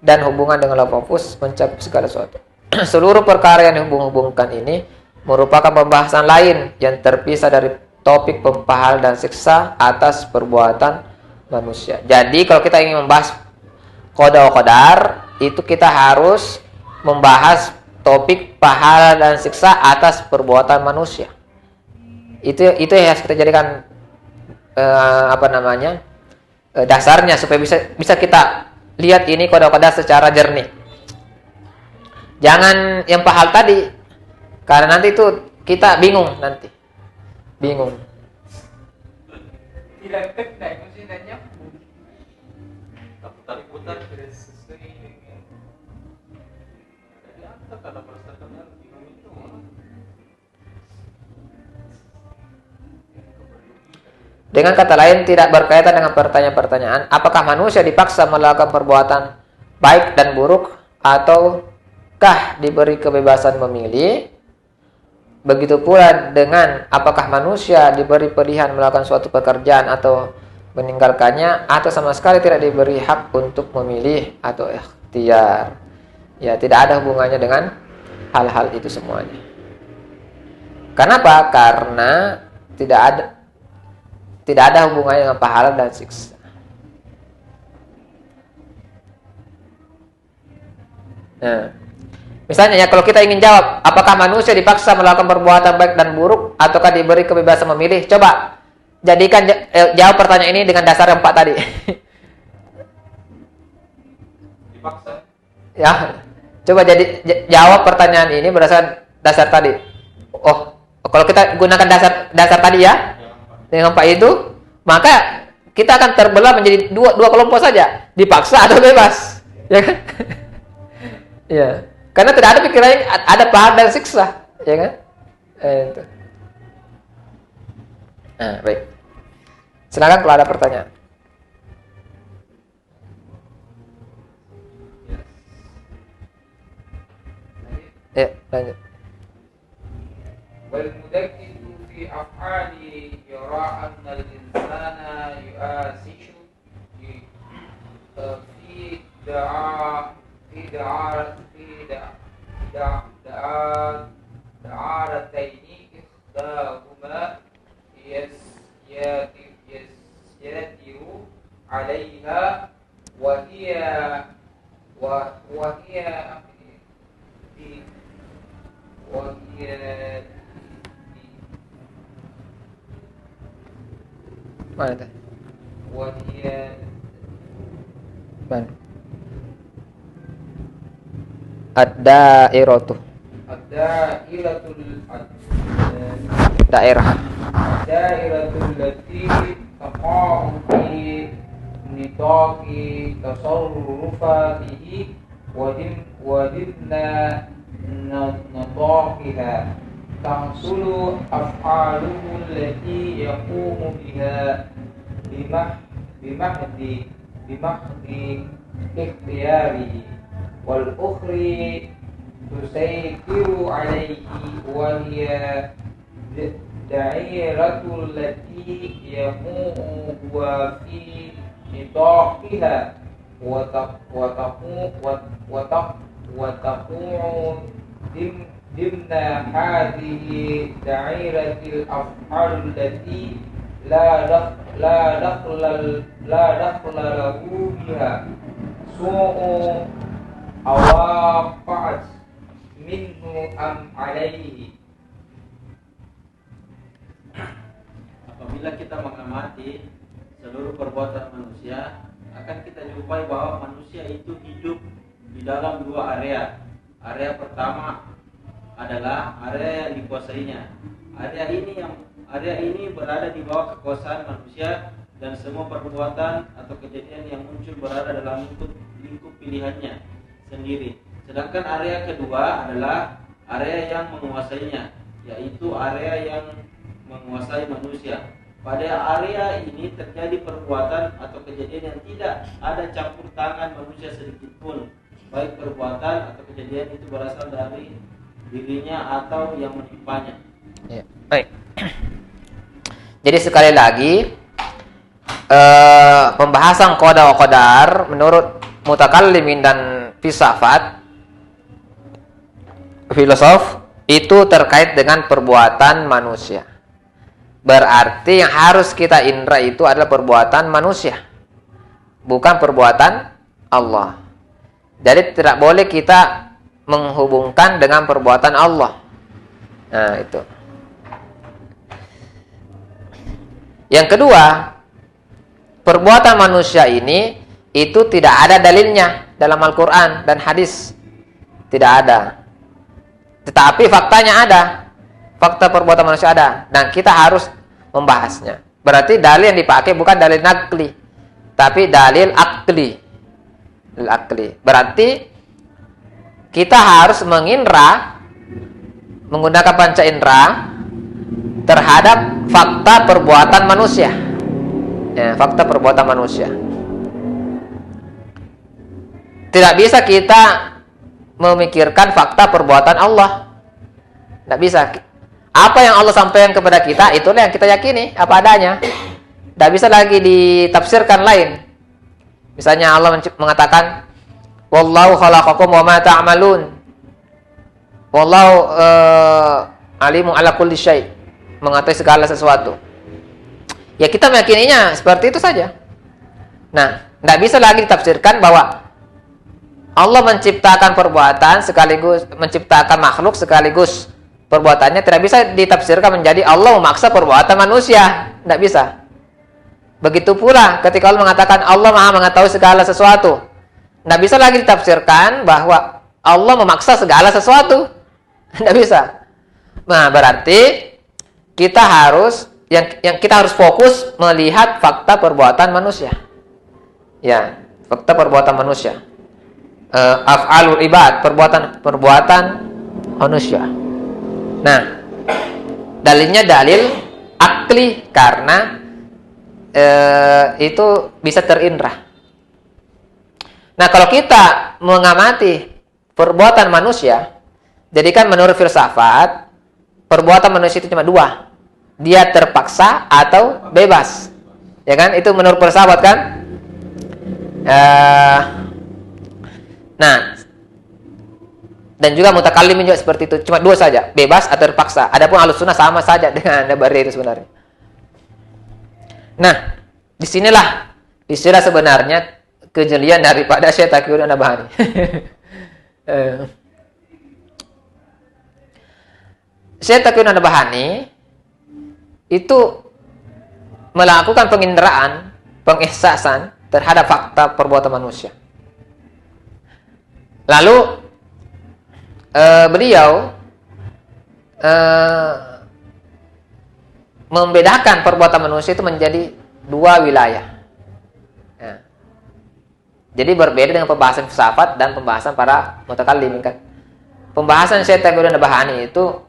dan hubungan dengan Lauh Mahfuz mencakup segala sesuatu. Seluruh perkara yang dihubung-hubungkan ini merupakan pembahasan lain yang terpisah dari topik pahala dan siksa atas perbuatan manusia. Jadi kalau kita ingin membahas qada wa qadar, itu kita harus membahas topik pahala dan siksa atas perbuatan manusia. Itu yang harus kita jadikan dasarnya, supaya bisa kita lihat ini qada wa qadar secara jernih. Jangan yang pahala tadi, karena nanti itu kita bingung nanti. Bingung. Tidak kena maksudnya. Putar-putar sesuai dengan. Jadi apa kata perspektifnya bingung itu? Dengan kata lain, tidak berkaitan dengan pertanyaan-pertanyaan apakah manusia dipaksa melakukan perbuatan baik dan buruk, ataukah diberi kebebasan memilih. Begitu pula dengan apakah manusia diberi pilihan melakukan suatu pekerjaan atau meninggalkannya, atau sama sekali tidak diberi hak untuk memilih atau ikhtiar. Ya, tidak ada hubungannya dengan hal-hal itu semuanya. Kenapa? Karena tidak ada hubungannya dengan pahala dan siksa. Nah, misalnya ya, kalau kita ingin jawab apakah manusia dipaksa melakukan perbuatan baik dan buruk, ataukah diberi kebebasan memilih, coba jadikan jawab pertanyaan ini dengan dasar yang 4 tadi. Dipaksa. Ya, coba jawab pertanyaan ini berdasarkan dasar tadi. Oh, kalau kita gunakan dasar tadi ya, dengan 4 itu, maka kita akan terbelah menjadi dua kelompok saja, dipaksa atau bebas, ya kan? Ya, karena tidak ada pikiran ada pahala dan siksa, ya kan? Itu. Nah, baik. Silakan kalau ada pertanyaan. Ya, lanjut. والمدقق في أفعاله يرى أن الإنسان يؤاسس دعارتين إحداهما يستتر عليها وهي Mana teh? وهي Mana? Ad-dairatu. Daerah. الدائرة التي تقع في نطاق تصرفاته وضمن نطاقها تحصل أفعاله التي يقوم بها بمحض اختياره، والأخرى تسيطر عليه وهي الدائرة التي يقوم في نطاقها وتقوم ضمن هذه الدائرة الأفعال التي لا دخل له بها سوء awaqa'at minhu am alaihi. Apabila kita mengamati seluruh perbuatan manusia, akan kita jumpai bahwa manusia itu hidup di dalam dua area. Area pertama adalah area yang dikuasainya. Area ini berada di bawah kekuasaan manusia dan semua perbuatan atau kejadian yang muncul berada dalam lingkup pilihannya sendiri. Sedangkan area kedua adalah area yang menguasainya, yaitu area yang menguasai manusia. Pada area ini terjadi perbuatan atau kejadian yang tidak ada campur tangan manusia sedikit pun, baik perbuatan atau kejadian itu berasal dari dirinya atau yang menimpanya. Ya, baik. Jadi sekali lagi pembahasan qada wa qadar menurut mutakallimin dan filsafat filosof itu terkait dengan perbuatan manusia. Berarti yang harus kita indra itu adalah perbuatan manusia, bukan perbuatan Allah. Jadi tidak boleh kita menghubungkan dengan perbuatan Allah. Nah, itu. Yang kedua, perbuatan manusia ini itu tidak ada dalilnya dalam Al-Quran dan hadis. Tidak ada. Tetapi faktanya ada. Fakta perbuatan manusia ada. Dan kita harus membahasnya. Berarti dalil yang dipakai bukan dalil nakli, tapi dalil akli. Dalil akli. Berarti kita harus mengindra, menggunakan panca indera terhadap fakta perbuatan manusia. Ya, fakta perbuatan manusia. Tidak bisa kita memikirkan fakta perbuatan Allah. Tidak bisa. Apa yang Allah sampaikan kepada kita, itulah yang kita yakini apa adanya. Tidak bisa lagi ditafsirkan lain. Misalnya Allah mengatakan, Wallahu khalaqakum wa ma ta'malun. Wallahu alimun ala kulli syai'. Mengetahui segala sesuatu. Ya kita meyakininya seperti itu saja. Nah, tidak bisa lagi ditafsirkan bahwa Allah menciptakan perbuatan sekaligus menciptakan makhluk sekaligus perbuatannya tidak bisa ditafsirkan menjadi Allah memaksa perbuatan manusia. Tidak bisa. Begitu pula ketika Allah mengatakan Allah Maha mengetahui segala sesuatu. Tidak bisa lagi ditafsirkan bahwa Allah memaksa segala sesuatu. Tidak bisa. Nah, berarti kita harus kita harus fokus melihat fakta perbuatan manusia. Ya, fakta perbuatan manusia. Af'alul ibad, perbuatan manusia. Nah, dalilnya dalil akli karena itu bisa terindra. Nah, kalau kita mengamati perbuatan manusia, jadi kan menurut filsafat perbuatan manusia itu cuma dua, dia terpaksa atau bebas, ya kan? Itu menurut filsafat kan. Nah, dan juga mutakallimin juga seperti itu, cuma dua saja, bebas atau terpaksa. Adapun Ahlussunnah sama saja dengan Dabari itu sebenarnya. Nah, disinilah sebenarnya kejelian daripada Syekh Taqiyuddin An-Nabhani. Syekh Taqiyuddin An-Nabhani itu melakukan penginderaan, pengihsasan terhadap fakta perbuatan manusia. Lalu beliau membedakan perbuatan manusia itu menjadi dua wilayah. Ya. Jadi berbeda dengan pembahasan filsafat dan pembahasan para mutakallimin kan. Pembahasan Syekh Taqiyuddin An-Nabhani itu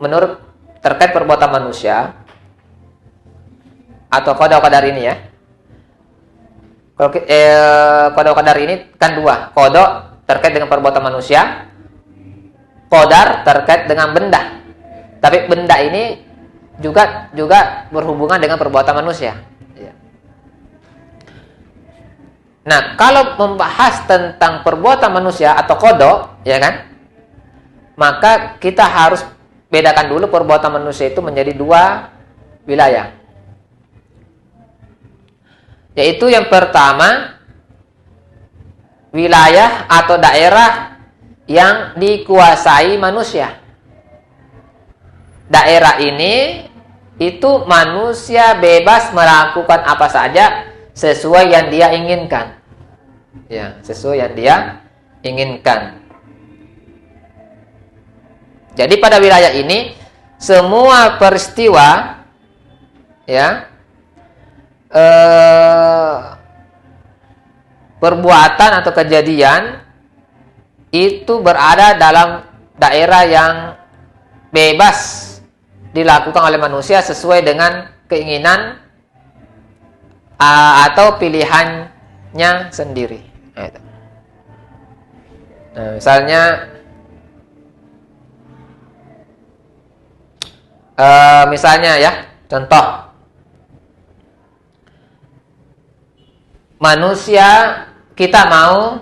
menurut terkait perbuatan manusia atau qada wa qadar ini ya. Kalau qada wa qadar ini kan dua, qada terkait dengan perbuatan manusia, qadar terkait dengan benda. Tapi benda ini juga berhubungan dengan perbuatan manusia. Nah, kalau membahas tentang perbuatan manusia atau qada, ya kan? Maka kita harus bedakan dulu perbuatan manusia itu menjadi dua wilayah. Yaitu yang pertama wilayah atau daerah yang dikuasai manusia. Daerah ini itu manusia bebas melakukan apa saja sesuai yang dia inginkan. Ya, sesuai yang dia inginkan. Jadi pada wilayah ini semua peristiwa ya perbuatan atau kejadian itu berada dalam daerah yang bebas dilakukan oleh manusia sesuai dengan keinginan atau pilihannya sendiri. Nah, misalnya ya, contoh manusia kita mau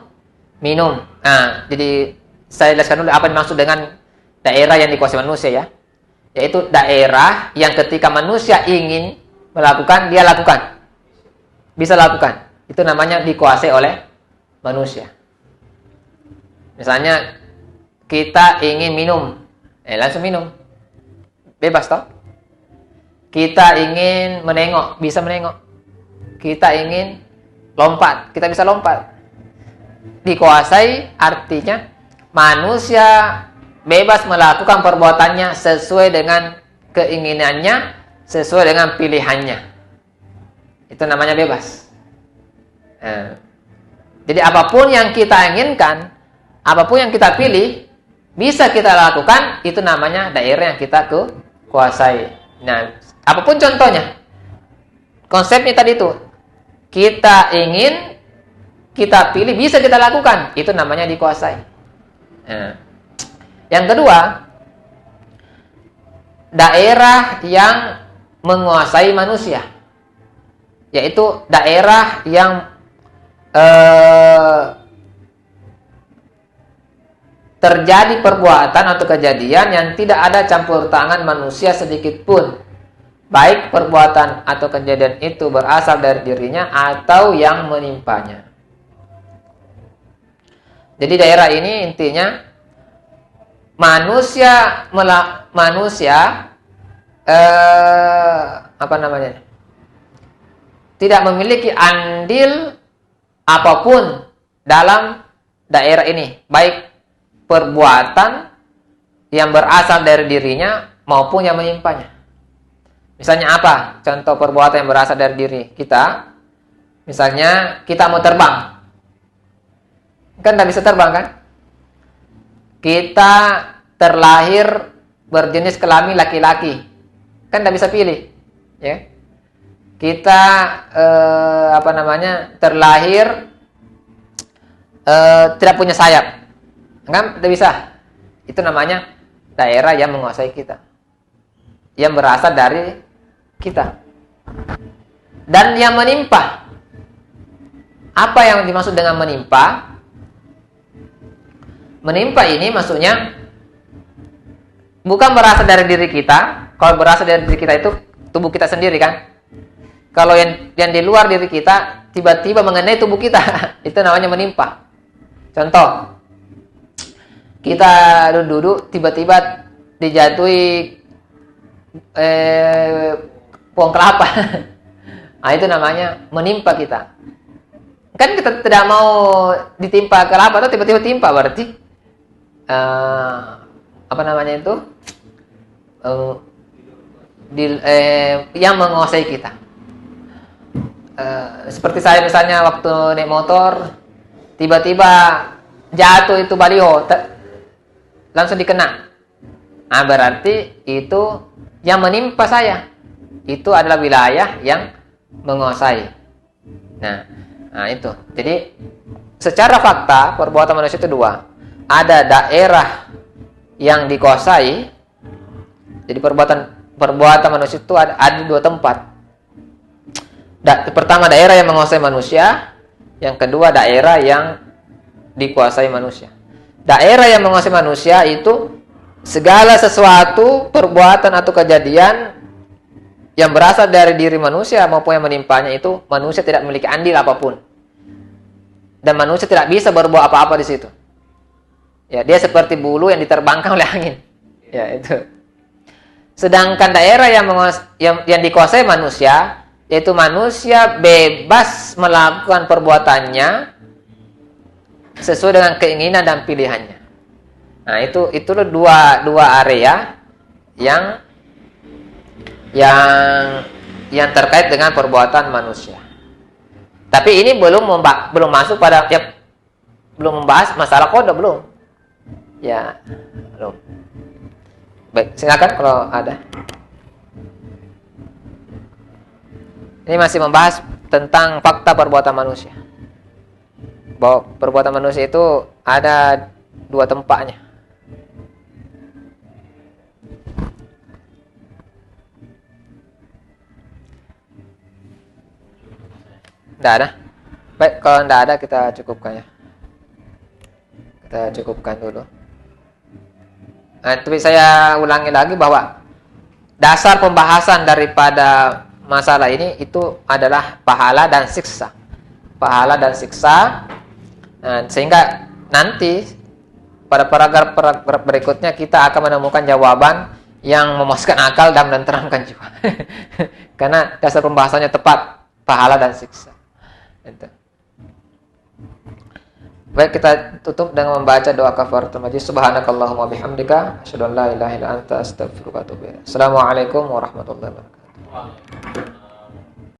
minum. Nah, jadi saya jelaskan dulu apa yang dimaksud dengan daerah yang dikuasai manusia ya. Yaitu daerah yang ketika manusia ingin melakukan, dia lakukan. Bisa lakukan. Itu namanya dikuasai oleh manusia. Misalnya kita ingin minum, langsung minum. Bebas toh? Kita ingin menengok, bisa menengok. Kita ingin lompat, kita bisa lompat. Dikuasai artinya manusia bebas melakukan perbuatannya sesuai dengan keinginannya, sesuai dengan pilihannya. Itu namanya bebas. Nah, jadi apapun yang kita inginkan, apapun yang kita pilih, bisa kita lakukan. Itu namanya daerah yang kita kuasai. Nah, apapun contohnya, konsepnya tadi itu, kita ingin, kita pilih, bisa kita lakukan. Itu namanya dikuasai. Nah, yang kedua, daerah yang menguasai manusia, yaitu daerah yang terjadi perbuatan atau kejadian yang tidak ada campur tangan manusia sedikit pun, baik perbuatan atau kejadian itu berasal dari dirinya atau yang menimpanya. Jadi daerah ini intinya manusia tidak memiliki andil apapun dalam daerah ini, baik perbuatan yang berasal dari dirinya maupun yang menimpanya. Misalnya apa? Contoh perbuatan yang berasal dari diri kita. Misalnya kita mau terbang. Kan tidak bisa terbang kan? Kita terlahir berjenis kelamin laki-laki, kan tidak bisa pilih, ya. Kita terlahir tidak punya sayap, kan tidak bisa. Itu namanya daerah yang menguasai kita, yang berasal dari kita. Dan yang menimpa, apa yang dimaksud dengan menimpa? Menimpa ini maksudnya bukan berasal dari diri kita. Kalau berasal dari diri kita itu tubuh kita sendiri kan. Kalau yang di luar diri kita tiba-tiba mengenai tubuh kita, itu namanya menimpa. Contoh, kita duduk tiba-tiba dijatuhi pohon kelapa. Nah, itu namanya menimpa kita. Kan kita tidak mau ditimpa kelapa atau tiba-tiba timpa, berarti yang menguasai kita. Seperti saya misalnya waktu naik motor, tiba-tiba jatuh itu baliho, langsung dikena. Nah, berarti itu yang menimpa saya. Itu adalah wilayah yang menguasai. Nah itu. Jadi secara fakta perbuatan manusia itu dua. Ada daerah yang dikuasai. Jadi perbuatan manusia itu ada dua tempat. Pertama daerah yang menguasai manusia, yang kedua daerah yang dikuasai manusia. Daerah yang menguasai manusia itu segala sesuatu perbuatan atau kejadian yang berasal dari diri manusia maupun yang menimpanya itu manusia tidak memiliki andil apapun. Dan manusia tidak bisa berbuat apa-apa di situ. Ya, dia seperti bulu yang diterbangkan oleh angin. Ya, itu. Sedangkan daerah yang dikuasai manusia, yaitu manusia bebas melakukan perbuatannya sesuai dengan keinginan dan pilihannya. Nah, itulah dua area yang terkait dengan perbuatan manusia. Tapi ini belum masuk pada belum membahas masalah qada, belum. Ya, belum. Baik, silakan kalau ada. Ini masih membahas tentang fakta perbuatan manusia. Bahwa perbuatan manusia itu ada dua tempatnya. Tidak ada? Baik, kalau tidak ada kita cukupkan ya. Kita cukupkan dulu. Nah, tapi saya ulangi lagi bahwa dasar pembahasan daripada masalah ini itu adalah pahala dan siksa. Pahala dan siksa. Nah, sehingga nanti pada paragraf berikutnya kita akan menemukan jawaban yang memuaskan akal dan menenteramkan jiwa. Karena dasar pembahasannya tepat, pahala dan siksa. Itu. Baik, kita tutup dengan membaca doa kafaratul majlis. Subhanakallahumma bihamdika asyhadu an la ilaha illa anta astaghfiruka wa atubu ilaik. Assalamualaikum warahmatullahi wabarakatuh.